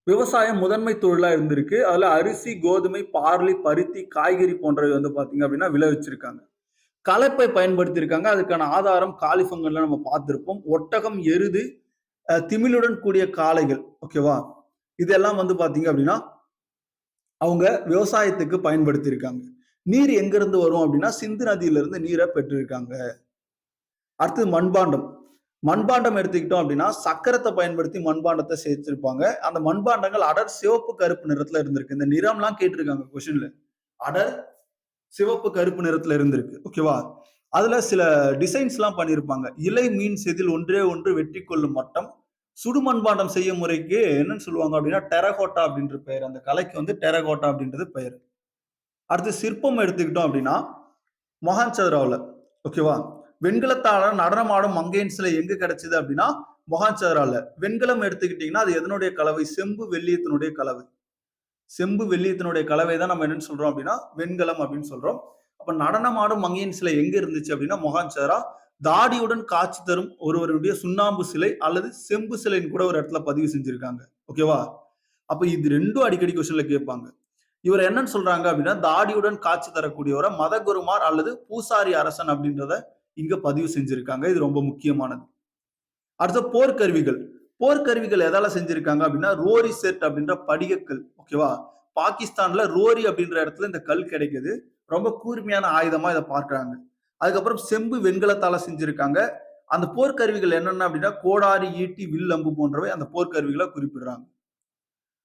விவசாயம் முதன்மை தொழிலா இருந்திருக்கு. அதுல அரிசி, கோதுமை, பார்லி, பருத்தி, காய்கறி போன்றவை வந்து பாத்தீங்க அப்படின்னா விளைவிச்சிருக்காங்க. கலப்பை பயன்படுத்தி இருக்காங்க. அதுக்கான ஆதாரம் காலிஃபங்கள்ல நம்ம பார்த்திருப்போம். ஒட்டகம், எருது, திமிலுடன் கூடிய காளைகள், ஓகேவா, இதெல்லாம் வந்து பாத்தீங்க அப்படின்னா அவங்க விவசாயத்துக்கு பயன்படுத்தி இருக்காங்க. நீர் எங்க இருந்து வரும் அப்படின்னா சிந்து நதியில இருந்து நீரை பெற்றிருக்காங்க. அடுத்தது மண்பாண்டம். மண்பாண்டம் எடுத்துக்கிட்டோம் அப்படின்னா சக்கரத்தை பயன்படுத்தி மண்பாண்டத்தை சேர்த்திருப்பாங்க. அந்த மண்பாண்டங்கள் அடர் சிவப்பு கருப்பு நிறத்துல இருந்திருக்கு. இந்த நிறம்லாம் கேட்டிருக்காங்க கொஸ்டின்ல. அடர் சிவப்பு கருப்பு நிறத்துல இருந்திருக்கு. ஓகேவா, அதுல சில டிசைன்ஸ் எல்லாம் பண்ணியிருப்பாங்க. இலை மீன் செதில் ஒன்றே ஒன்று வெற்றி கொள்ளும் மட்டம், சுடு மண்பாண்டம் செய்யும் முறைக்கு என்னன்னு சொல்லுவாங்க அப்படின்னா டெரகோட்டா அப்படின்ற பெயர். அந்த கலைக்கு வந்து டெரகோட்டா அப்படின்றது பெயர். அடுத்து சிற்பம் எடுத்துக்கிட்டோம் அப்படின்னா மொஹஞ்சதாரோல, ஓகேவா, வெண்கலத்தால நடனமாடும் மங்கையன் சிலை எங்க கிடைச்சது அப்படின்னா மொஹஞ்சதாரோல. வெண்கலம் எடுத்துக்கிட்டீங்கன்னா அது எதனுடைய கலவை, செம்பு வெள்ளியத்தினுடைய கலவை. செம்பு வெள்ளியத்தினுடைய கலவை தான் நம்ம என்னன்னு சொல்றோம் அப்படின்னா வெண்கலம் அப்படின்னு சொல்றோம். அப்ப நடனமாடும் மங்கையன் சிலை எங்க இருந்துச்சு அப்படின்னா மொஹஞ்சதாரோ. தாடியுடன் காட்சி தரும் ஒருவருடைய சுண்ணாம்பு சிலை அல்லது செம்பு சிலைன்னு கூட ஒரு இடத்துல பதிவு செஞ்சிருக்காங்க. ஓகேவா, அப்ப இது ரெண்டும் அடிக்கடி கொஸ்டின்ல கேட்பாங்க. இவர் என்னன்னு சொல்றாங்க அப்படின்னா தாடியுடன் காட்சி தரக்கூடியவரை மதகுருமார் அல்லது பூசாரி அரசன் அப்படின்றத இங்க பதிவு செஞ்சிருக்காங்க. இது ரொம்ப முக்கியமானது. அடுத்த போர்க்கருவிகள். போர்க்கருவிகள் எதால செஞ்சிருக்காங்க அப்படின்னா ரோரி செட் அப்படின்ற படிகக்கல், ஓகேவா, பாகிஸ்தான்ல ரோரி அப்படின்ற இடத்துல இந்த கல் கிடைக்குது. ரொம்ப கூர்மையான ஆயுதமா இதை பார்க்கறாங்க. அதுக்கப்புறம் செம்பு வெண்கலத்தால செஞ்சிருக்காங்க. அந்த போர்க்கருவிகள் என்னென்ன அப்படின்னா கோடாரி, ஈட்டி, வில், அம்பு போன்றவை அந்த போர்க்கருவிகளை குறிப்பிடுறாங்க.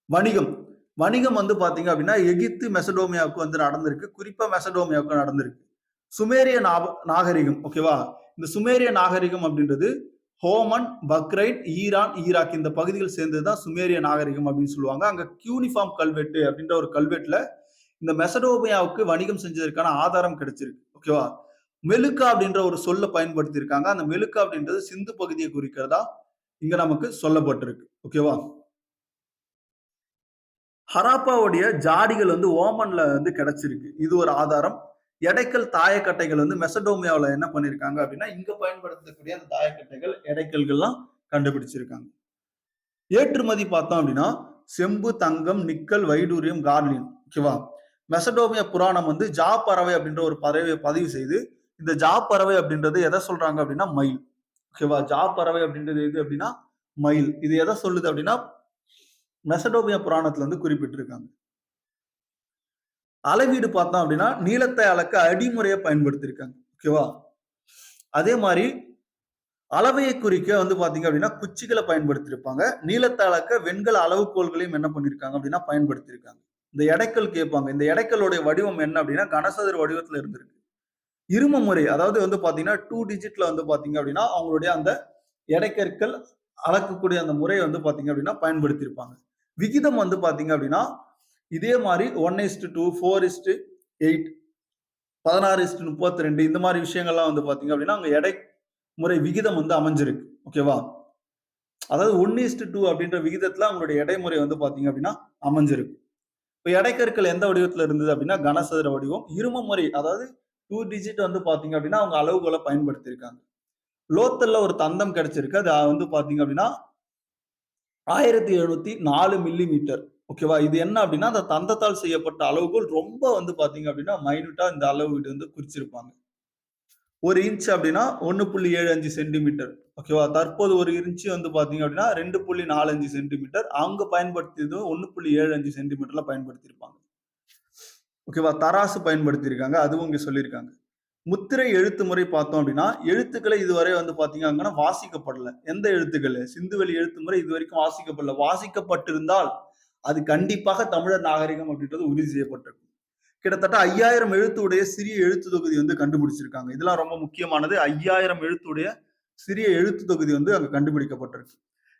வணிகம். வணிகம் வந்து பாத்தீங்க அப்படின்னா எகிப்து, மெசடோமியாவுக்கு வந்து நடந்திருக்கு. குறிப்பா மெசடோமியாவுக்கு நடந்திருக்கு. சுமேரிய நாகரிகம், ஓகேவா, இந்த சுமேரிய நாகரிகம் அப்படின்றது ஹோமன், பக்ரைட், ஈரான், ஈராக் இந்த பகுதிகள் சேர்ந்ததுதான் சுமேரிய நாகரிகம் அப்படின்னு சொல்லுவாங்க. அங்க கியூனிஃபார்ம் கல்வெட்டு அப்படின்ற ஒரு கல்வெட்டுல இந்த மெசடோமியாவுக்கு வணிகம் செஞ்சதற்கான ஆதாரம் கிடைச்சிருக்கு. ஓகேவா, மெலுக்கா அப்படின்ற ஒரு சொல்ல பயன்படுத்தி இருக்காங்க. அந்த மெலுக்கா அப்படின்றது சிந்து பகுதியை குறிக்கிறதா இங்க நமக்கு சொல்லப்பட்டிருக்கு. ஓகேவா, ஹராப்பாவுடைய ஜாடிகள் வந்து ஓமன்ல வந்து கிடைச்சிருக்கு. இது ஒரு ஆதாரம். எடைக்கல் தாயக்கட்டைகள் வந்து மெசடோமியாவுல என்ன பண்ணிருக்காங்க அப்படின்னா இங்க பயன்படுத்தக்கூடிய அந்த தாயக்கட்டைகள் எடைக்கல்கள்லாம் கண்டுபிடிச்சிருக்காங்க. ஏற்றுமதி பார்த்தோம் அப்படின்னா செம்பு, தங்கம், நிக்கல், வைடூரியம், கார்லியம், ஓகேவா. மெசடோமியா புராணம் வந்து ஜா பறவை அப்படின்ற ஒரு பறவையை பதிவு செய்து இந்த ஜா பறவை அப்படின்றது எதை சொல்றாங்க அப்படின்னா மயில், ஓகேவா. ஜா பறவை அப்படின்றது எது அப்படின்னா மயில். இது எதை சொல்லுது அப்படின்னா மெசடோமியா புராணத்துல வந்து குறிப்பிட்டிருக்காங்க. அளவீடு பார்த்தோம் அப்படின்னா நீளத்தை அளக்க அடிமுறையை பயன்படுத்தியிருக்காங்க. ஓகேவா, அதே மாதிரி அளவையை குறிக்க வந்து பாத்தீங்க அப்படின்னா குச்சிகளை பயன்படுத்தியிருப்பாங்க. நீளத்தை அளக்க வெண்கல அளவுகோல்களையும் என்ன பண்ணிருக்காங்க அப்படின்னா பயன்படுத்தியிருக்காங்க. இந்த எடைக்கல் கேட்பாங்க. இந்த எடைக்கலுடைய வடிவம் என்ன அப்படின்னா கனசதுர வடிவத்துல இருந்திருக்கு. இரும முறை, அதாவது வந்து பாத்தீங்கன்னா 2 டிஜிட்ல வந்து பாத்தீங்க அப்படின்னா அவங்களுடைய அந்த எடைக்கற்கள் அளக்கக்கூடிய அந்த முறையை வந்து பாத்தீங்க அப்படின்னா பயன்படுத்தியிருப்பாங்க. விகிதம் வந்து பாத்தீங்க அப்படின்னா இதே மாதிரி 1:2, 4:8, 16:32 இந்த மாதிரி விஷயங்கள்லாம் வந்து பாத்தீங்க அப்படின்னா அங்க எடை முறை விகிதம் வந்து அமைஞ்சிருக்கு. ஓகேவா? அதாவது 1:2 அப்படின்ற விகிதத்துல அவங்களுடைய எடைமுறை வந்து பாத்தீங்க அப்படின்னா அமைஞ்சிருக்கு. இப்ப எடைக்கற்கள் எந்த வடிவத்துல இருந்தது அப்படின்னா கனசதுர வடிவம். இரும முறை அதாவது 2 டிஜிட் வந்து பாத்தீங்க அப்படின்னா அவங்க அளவுகோலை பயன்படுத்தியிருக்காங்க. லோத்தல்ல ஒரு தந்தம் கிடைச்சிருக்கு. அது வந்து பாத்தீங்க அப்படின்னா 1704 மில்லி மீட்டர். ஓகேவா? இது என்ன அப்படின்னா அந்த தந்தத்தால் செய்யப்பட்ட அளவுகோல் ரொம்ப வந்து பாத்தீங்க அப்படின்னா மைன்யூட்டா இந்த அளவீடு வந்து குறிச்சிருப்பாங்க. 1 இன்ச் அப்படின்னா 1.75 சென்டிமீட்டர். ஓகேவா? தற்போது 1 இன்ச் வந்து பாத்தீங்க அப்படின்னா 2.45 சென்டிமீட்டர். அவங்க பயன்படுத்தியது 1.75 சென்டிமீட்டர்ல பயன்படுத்தியிருப்பாங்க. ஓகேவா? தராசு பயன்படுத்தியிருக்காங்க. அதுவும் இங்க சொல்லியிருக்காங்க. முத்திரை எழுத்து முறை பார்த்தோம் அப்படின்னா, எழுத்துக்களை இதுவரை வந்து பாத்தீங்க அப்படின்னா வாசிக்கப்படல. எந்த எழுத்துக்கள்? சிந்துவெளி எழுத்து முறை இதுவரைக்கும் வாசிக்கப்படல. வாசிக்கப்பட்டிருந்தால், அது கண்டிப்பாக தமிழர் நாகரிகம் அப்படின்றது உறுதி செய்யப்பட்டிருக்கும். கிட்டத்தட்ட 5000 எழுத்து உடைய சிறிய எழுத்து தொகுதி வந்து கண்டுபிடிச்சிருக்காங்க. இதெல்லாம் ரொம்ப முக்கியமானது. 5000 எழுத்துடைய சிறிய எழுத்து தொகுதி வந்து அங்க கண்டுபிடிக்கப்பட்டிருக்கு.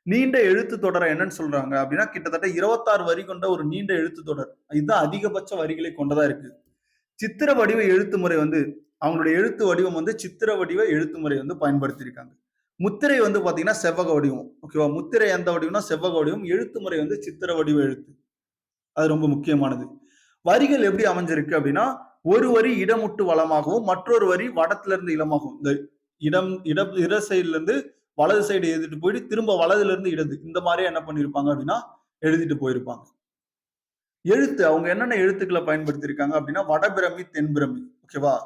நீண்ட எழுத்து தொடரை என்னன்னு சொல்றாங்க அப்படின்னா, கிட்டத்தட்ட 26 வரி கொண்ட ஒரு நீண்ட எழுத்து தொடர். இதுதான் அதிகபட்ச வரிகளை கொண்டதா இருக்கு. சித்திர வடிவ எழுத்து முறை வந்து அவங்களுடைய எழுத்து வடிவம் வந்து சித்திர வடிவ எழுத்து முறை வந்து பயன்படுத்தியிருக்காங்க. முத்திரை வந்து பாத்தீங்கன்னா செவ்வக வடிவம். ஓகேவா? முத்திரை எந்த வடிவம்னா செவ்வக வடிவம். எழுத்து முறை வந்து சித்திர வடிவ எழுத்து. அது ரொம்ப முக்கியமானது. வரிகள் எப்படி அமைஞ்சிருக்கு அப்படின்னா, ஒரு வரி இடமுட்டு வலமாகவும், மற்றொரு வரி வடத்துல இருந்து இலமாகவும். இந்த இட சைடுல இருந்து வலது சைடு எழுதிட்டு போயிட்டு, திரும்ப வலதுல இருந்து இடது. இந்த மாரியே என்ன பண்ணியிருப்பாங்க அப்படின்னா, எழுதிட்டு போயிருப்பாங்க. எழுத்து அவங்க என்னென்ன எழுத்துக்கள பயன்படுத்தியிருக்காங்க அப்படின்னா, வடபிரமி, தென்பிரமி. ஓகேவா?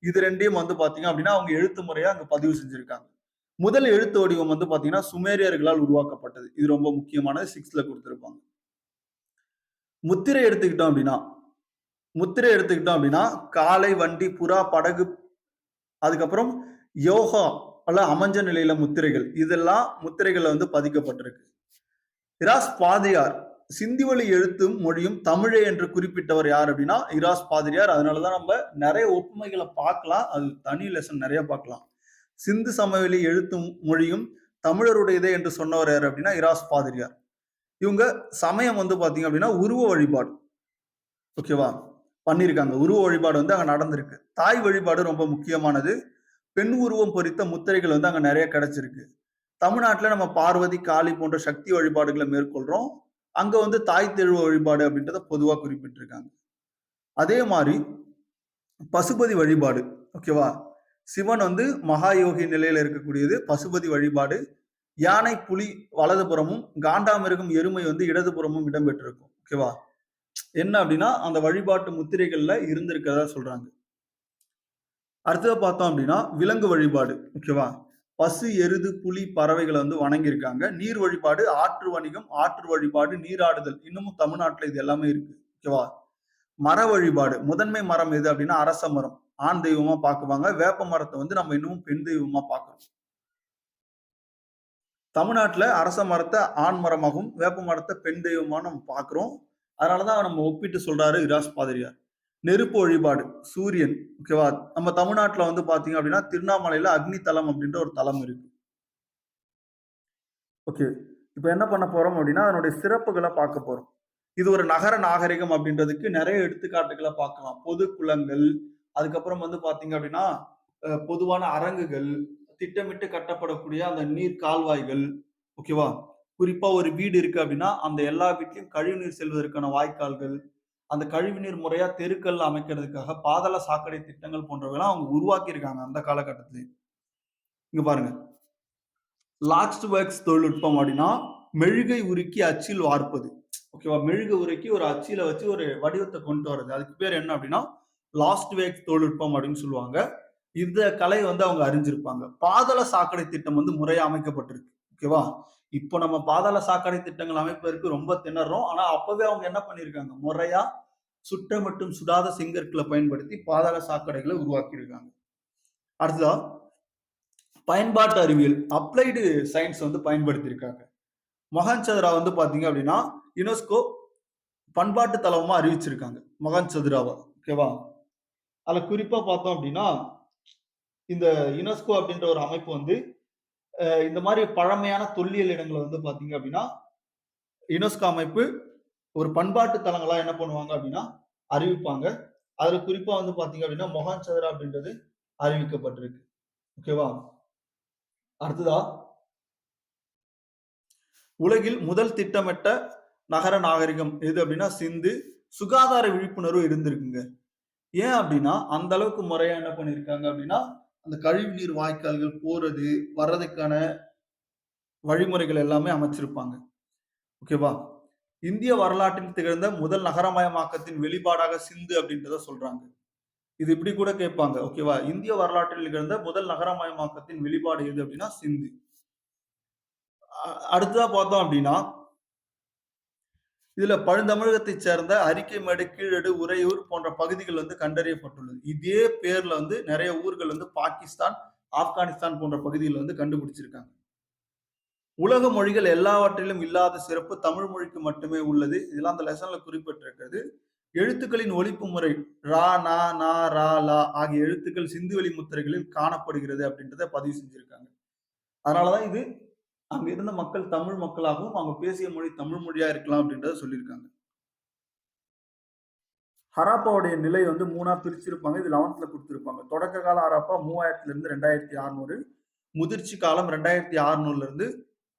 இது 2யும் வந்து பாத்தீங்க அப்படின்னா, அவங்க எழுத்து முறையா அங்க பதிவு செஞ்சிருக்காங்க. முதல் எழுத்து வடிவம் வந்து பாத்தீங்கன்னா, சுமேரியர்களால் உருவாக்கப்பட்டது. இது ரொம்ப முக்கியமானது. 6ல குடுத்திருப்பாங்க. முத்திரை எடுத்துக்கிட்டோம் அப்படின்னா முத்திரை எடுத்துக்கிட்டோம் அப்படின்னா, காளை, வண்டி, புறா, படகு, அதுக்கப்புறம் யோகா அல்ல அமைஞ்ச நிலையில முத்திரைகள். இதெல்லாம் முத்திரைகள்ல வந்து பதிக்கப்பட்டிருக்கு. இராஸ் பாதிரியார் சிந்திவழி எழுத்தும் மொழியும் தமிழே என்று குறிப்பிட்டவர் யார் அப்படின்னா இராஸ் பாதிரியார். அதனாலதான் நம்ம நிறைய ஒப்புமைகளை பார்க்கலாம். அது தனி லெசன் நிறைய பார்க்கலாம். சிந்து சமவெளி எழுத்தும் மொழியும் தமிழருடையதே என்று சொன்னவர் யார் அப்படின்னா இராஸ் பாதிரியார். இவங்க சமயம் வந்து பாத்தீங்க அப்படின்னா உருவ வழிபாடு. ஓகேவா? பண்ணியிருக்காங்க. உருவ வழிபாடு வந்து அங்க நடந்திருக்கு. தாய் வழிபாடு ரொம்ப முக்கியமானது. பெண் உருவம் பொறித்த முத்திரைகள் வந்து அங்க நிறைய கிடைச்சிருக்கு. தமிழ்நாட்டுல நம்ம பார்வதி, காளி போன்ற சக்தி வழிபாடுகளை மேற்கொள்றோம். அங்க வந்து தாய் தெழுவ வழிபாடு அப்படின்றத பொதுவா குறிப்பிட்டிருக்காங்க. அதே மாரி பசுபதி வழிபாடு. ஓகேவா? சிவன் வந்து மகா யோகி நிலையில இருக்கக்கூடியது பசுபதி வழிபாடு. யானை, புலி வலதுபுறமும், காண்டாமிருகம், எருமை வந்து இடதுபுறமும் இடம்பெற்றிருக்கும். ஓகேவா? என்ன அப்படின்னா அந்த வழிபாட்டு முத்திரைகள்ல இருந்திருக்கிறதா சொல்றாங்க. அடுத்ததா பார்த்தோம் அப்படின்னா விலங்கு வழிபாடு. ஓகேவா? பசு, எருது, புலி, பறவைகளை வந்து வணங்கியிருக்காங்க. நீர் வழிபாடு, ஆற்று வணிகம், ஆற்று வழிபாடு, நீராடுதல். இன்னமும் தமிழ்நாட்டுல இது எல்லாமே இருக்கு. ஓகேவா? மர வழிபாடு. முதன்மை மரம் எது அப்படின்னா அரச மரம். ஆண் தெய்வமா பார்க்குவாங்க. வேப்ப மரத்தை வந்து நம்ம இன்னமும் பெண் தெய்வமா பார்க்கிறோம். தமிழ்நாட்டுல அரச மரத்தை ஆண் மரமாகவும், வேப்ப மரத்தை பெண் தெய்வமா நம்ம பார்க்கிறோம். அதனாலதான் நம்ம ஒப்பிட்டு சொல்றாரு இராஸ் பாதிரியார். நெருப்பு வழிபாடு, சூரியன். ஓகேவா? நம்ம தமிழ்நாட்டுல வந்து பாத்தீங்க அப்படின்னா திருவண்ணாமலையில அக்னி தலம் அப்படின்ற ஒரு தலம் இருக்கு. ஓகே. இப்ப என்ன பண்ண போறோம் அப்படின்னா அதனுடைய சிறப்புகளை பார்க்க போறோம். இது ஒரு நகர நாகரிகம் அப்படின்றதுக்கு நிறைய எடுத்துக்காட்டுகளை பார்க்கலாம். பொது குளங்கள், அதுக்கப்புறம் வந்து பாத்தீங்க அப்படின்னா பொதுவான அரங்குகள், திட்டமிட்டு கட்டப்படக்கூடிய அந்த நீர் கால்வாய்கள். ஓகேவா? குறிப்பா ஒரு வீடு இருக்கு அப்படின்னா அந்த எல்லா வீட்லயும் கழிவுநீர் செல்வதற்கான வாய்க்கால்கள், அந்த கழிவுநீர் முறையா தெருக்கள்ல அமைக்கிறதுக்காக பாதாள சாக்கடை திட்டங்கள் போன்றவைலாம் அவங்க உருவாக்கி இருக்காங்க அந்த காலகட்டத்திலேயே. இங்க பாருங்க. லாக்ஸ்ட் ஒர்க்ஸ் தொழில்நுட்பம் அப்படின்னா மெழுகை உருக்கி அச்சில் வார்ப்பது. ஓகேவா? மெழுகு உருக்கி ஒரு அச்சில வச்சு ஒரு வடிவத்தை கொண்டு வர்றது. அதுக்கு பேர் என்ன அப்படின்னா லாஸ்ட் வேக்ஸ் தொழில்நுட்பம் அப்படின்னு சொல்லுவாங்க. இந்த கலை வந்து அவங்க அறிஞ்சிருப்பாங்க. பாதாள சாக்கடை திட்டம் வந்து முறையா அமைக்கப்பட்டிருக்கு. ஓகேவா? இப்போ நம்ம பாதாள சாக்கடை திட்டங்கள் அமைப்பதற்கு ரொம்ப திணறோம். ஆனா அப்பவே அவங்க என்ன பண்ணியிருக்காங்க? முறையா சுட்ட மற்றும் சுடாத செங்கற்களை பயன்படுத்தி பாதாள சாக்கடைகளை உருவாக்கி இருக்காங்க. அடுத்ததா பயன்பாட்டு அறிவியல் அப்ளைடு சயின்ஸ் வந்து பயன்படுத்தி இருக்காங்க. மொஹன் சதுரா வந்து பாத்தீங்க அப்படின்னா யுனெஸ்கோ பண்பாட்டு தலமா அறிவிச்சிருக்காங்க மொஹன் சதுராவை. ஓகேவா? அதுல குறிப்பா பார்த்தோம் அப்படின்னா இந்த யுனெஸ்கோ அப்படின்ற ஒரு அமைப்பு வந்து இந்த மாதிரி பழமையான தொல்லியல் இடங்களை வந்து பாத்தீங்க அப்படின்னா யுனெஸ்கோ அமைப்பு ஒரு பண்பாட்டு தலங்களா என்ன பண்ணுவாங்க அப்படின்னா அறிவிப்பாங்க. அதுல குறிப்பா வந்து பாத்தீங்க அப்படின்னா மொஹான் சதரா அப்படின்றது அறிவிக்கப்பட்டிருக்கு. ஓகேவா? அடுத்ததா உலகில் முதல் திட்டமிட்ட நகர நாகரிகம் எது அப்படின்னா சிந்து. சுகாதார விழிப்புணர்வு இருந்திருக்குங்க. ஏன் அப்படின்னா அந்த அளவுக்கு முறையா என்ன பண்ணிருக்காங்க அப்படின்னா அந்த கழிவு நீர் வாய்க்கால்கள் போறது வர்றதுக்கான வழிமுறைகள் எல்லாமே அமைச்சிருப்பாங்க. ஓகேவா? இந்திய வரலாற்றில் திகழ்ந்த முதல் நகரமயமாக்கத்தின் வெளிப்பாடாக சிந்து அப்படின்றத சொல்றாங்க. இது இப்படி கூட கேட்பாங்க. ஓகேவா? இந்திய வரலாற்றில் நிகழ்ந்த முதல் நகரமயமாக்கத்தின் வெளிப்பாடு எது அப்படின்னா சிந்து. அடுத்ததா பார்த்தோம் அப்படின்னா இதுல பழந்தமிழகத்தைச் சேர்ந்த அரிக்கைமேடு, கீழடு, உறையூர் போன்ற பகுதிகள் வந்து கண்டறியப்பட்டுள்ளது. இதே பேர்ல வந்து நெறைய ஊர்கள் வந்து பாகிஸ்தான், ஆப்கானிஸ்தான் போன்ற பகுதியில வந்து கண்டுபிடிச்சிருக்காங்க. உலக மொழிகள் எல்லாவற்றிலும் இல்லாத சிறப்பு தமிழ் மொழிக்கு மட்டுமே உள்ளது. இதெல்லாம் அந்த லெசன்ல குறிப்பிட்டிருக்கிறது. எழுத்துக்களின் ஒலிப்பு முறை ரா, நா, நா, ரா, லா ஆகிய எழுத்துக்கள் சிந்துவெளி முத்திரைகளில் காணப்படுகிறது அப்படின்றத பதிவு செஞ்சிருக்காங்க. அதனால தான் இது அங்க இருந்த மக்கள் தமிழ் மக்களாகவும், அவங்க பேசிய மொழி தமிழ் மொழியா இருக்கலாம் அப்படின்றத சொல்லியிருக்காங்க. ஹராப்பாவுடைய நிலை வந்து 3ஆ பிரிச்சிருப்பாங்க. இது 11ல குடுத்திருப்பாங்க. தொடக்க கால ஹராப்பா 3000 இருந்து 2600, முதிர்ச்சி காலம் 2600ல இருந்து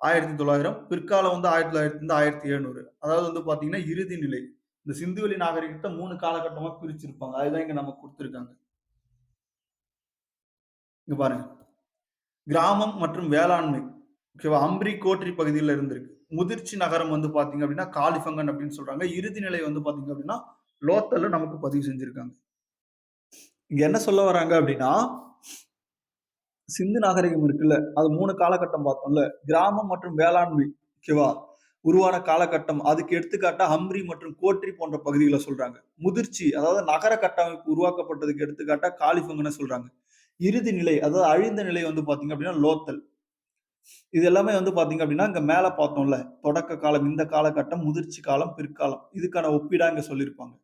1900, பிற்காலம் வந்து 1900 இருந்து 1700. அதாவது வந்து பாத்தீங்கன்னா, இறுதி நிலை. இந்த சிந்துவெளி நாகரிகத்த 3 காலகட்டமா பிரிச்சிருப்பாங்க. அதுதான் இங்க நமக்கு குடுத்திருக்காங்க. இங்க பாருங்க. கிராமம் மற்றும் வேளாண்மை. ஓகேவா? அம்ரி, கோட்ரி பகுதியில இருந்திருக்கு. முதிர்ச்சி நகரம் வந்து பாத்தீங்க அப்படின்னா, காலிஃபங்கன் அப்படின்னு சொல்றாங்க. இறுதி நிலை வந்து பாத்தீங்க அப்படின்னா, லோத்தல்ல நமக்கு பதிவு செஞ்சிருக்காங்க. இங்க என்ன சொல்ல வராங்க அப்படின்னா, சிந்து நாகரிகம் இருக்குல்ல, அது 3 காலகட்டம் பார்த்தோம்ல. கிராமம் மற்றும் வேளாண்மை ஓகேவா? உருவான காலகட்டம். அதுக்கு எடுத்துக்காட்டா ஹம்ரி மற்றும் கோட்ரி போன்ற பகுதிகள சொல்றாங்க. முதிர்ச்சி அதாவது நகர கட்டமைப்பு உருவாக்கப்பட்டதுக்கு எடுத்துக்காட்டா காலிஃபங்கன சொல்றாங்க. இறுதி நிலை அதாவது அழிந்த நிலை வந்து பார்த்தீங்க அப்படின்னா லோத்தல். இது எல்லாமே வந்து பார்த்தீங்க அப்படின்னா, இங்க மேல பார்த்தோம்ல, தொடக்க காலம், இந்த காலகட்டம், முதிர்ச்சி காலம், பிற்காலம். இதுக்கான ஒப்பீடா இங்க சொல்லியிருப்பாங்க.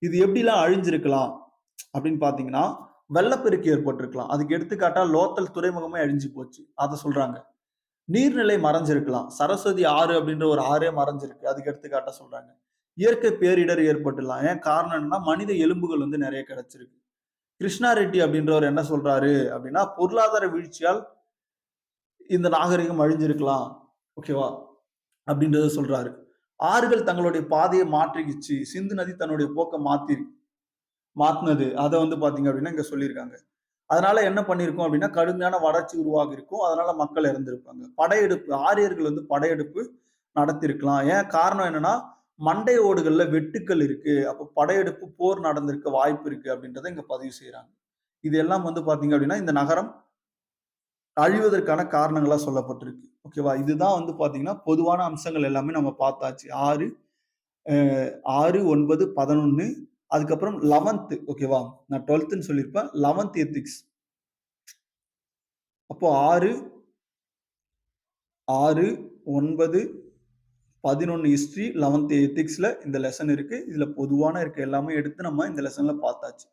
இது எப்படிலாம் அழிஞ்சிருக்கலாம் அப்படின்னு பார்த்தீங்கன்னா, வெள்ளப்பெருக்கு ஏற்பட்டிருக்கலாம். அதுக்கு எடுத்துக்காட்டா லோத்தல் துறைமுகமே அழிஞ்சு போச்சு. அத சொல்றாங்க. நீர்நிலை மறைஞ்சிருக்கலாம். சரஸ்வதி ஆறு அப்படின்ற ஒரு ஆறே மறைஞ்சிருக்கு. அதுக்கு எடுத்துக்காட்டா சொல்றாங்க. இயற்கை பேரிடர் ஏற்பட்டுடலாம். ஏன் காரணம் என்னன்னா, மனித எலும்புகள் வந்து நெறைய கிடைச்சிருக்கு. கிருஷ்ணா ரெட்டி அப்படின்றவர் என்ன சொல்றாரு அப்படின்னா, பொருளாதார வீழ்ச்சியால் இந்த நாகரிகம் அழிஞ்சிருக்கலாம். ஓகேவா? அப்படின்றத சொல்றாரு. ஆறுகள் தங்களுடைய பாதைய மாற்றிக்கிச்சு. சிந்து நதி தன்னுடைய போக்க மாத்துனது. அத வந்து பார்த்தீங்க அப்படின்னா, இங்க சொல்லியிருக்காங்க. அதனால என்ன பண்ணியிருக்கும் அப்படின்னா, கடுமையான வறட்சி உருவாகி இருக்கும். அதனால மக்கள் இறந்திருப்பாங்க. படையெடுப்பு ஆரியர்கள் வந்து படையெடுப்பு நடத்தியிருக்கலாம். ஏன் காரணம் என்னன்னா, மண்டை ஓடுகள்ல வெட்டுக்கள் இருக்கு. அப்ப படையெடுப்பு, போர் நடந்திருக்க வாய்ப்பு இருக்கு அப்படின்றத இங்க பதிவு செய்றாங்க. இது எல்லாம் வந்து பார்த்தீங்க அப்படின்னா, இந்த நகரம் அழிவதற்கான காரணங்களா சொல்லப்பட்டிருக்கு. ஓகேவா? இதுதான் வந்து பார்த்தீங்கன்னா, பொதுவான அம்சங்கள் எல்லாமே நம்ம பார்த்தாச்சு. 6 அ 6, 9, 11 அதுக்கப்புறம் 11த் ஓகேவா? நான் 12ன்னு சொல்லியிருப்பேன். 11த் எத்திக்ஸ். அப்போ 6, 6, 9, 11 ஹிஸ்டரி, 11த் எத்திக்ஸ்ல இந்த லெசன் இருக்கு. இதுல பொதுவான இருக்க எல்லாமே எடுத்து நம்ம இந்த லெசன்ல பார்த்தாச்சு.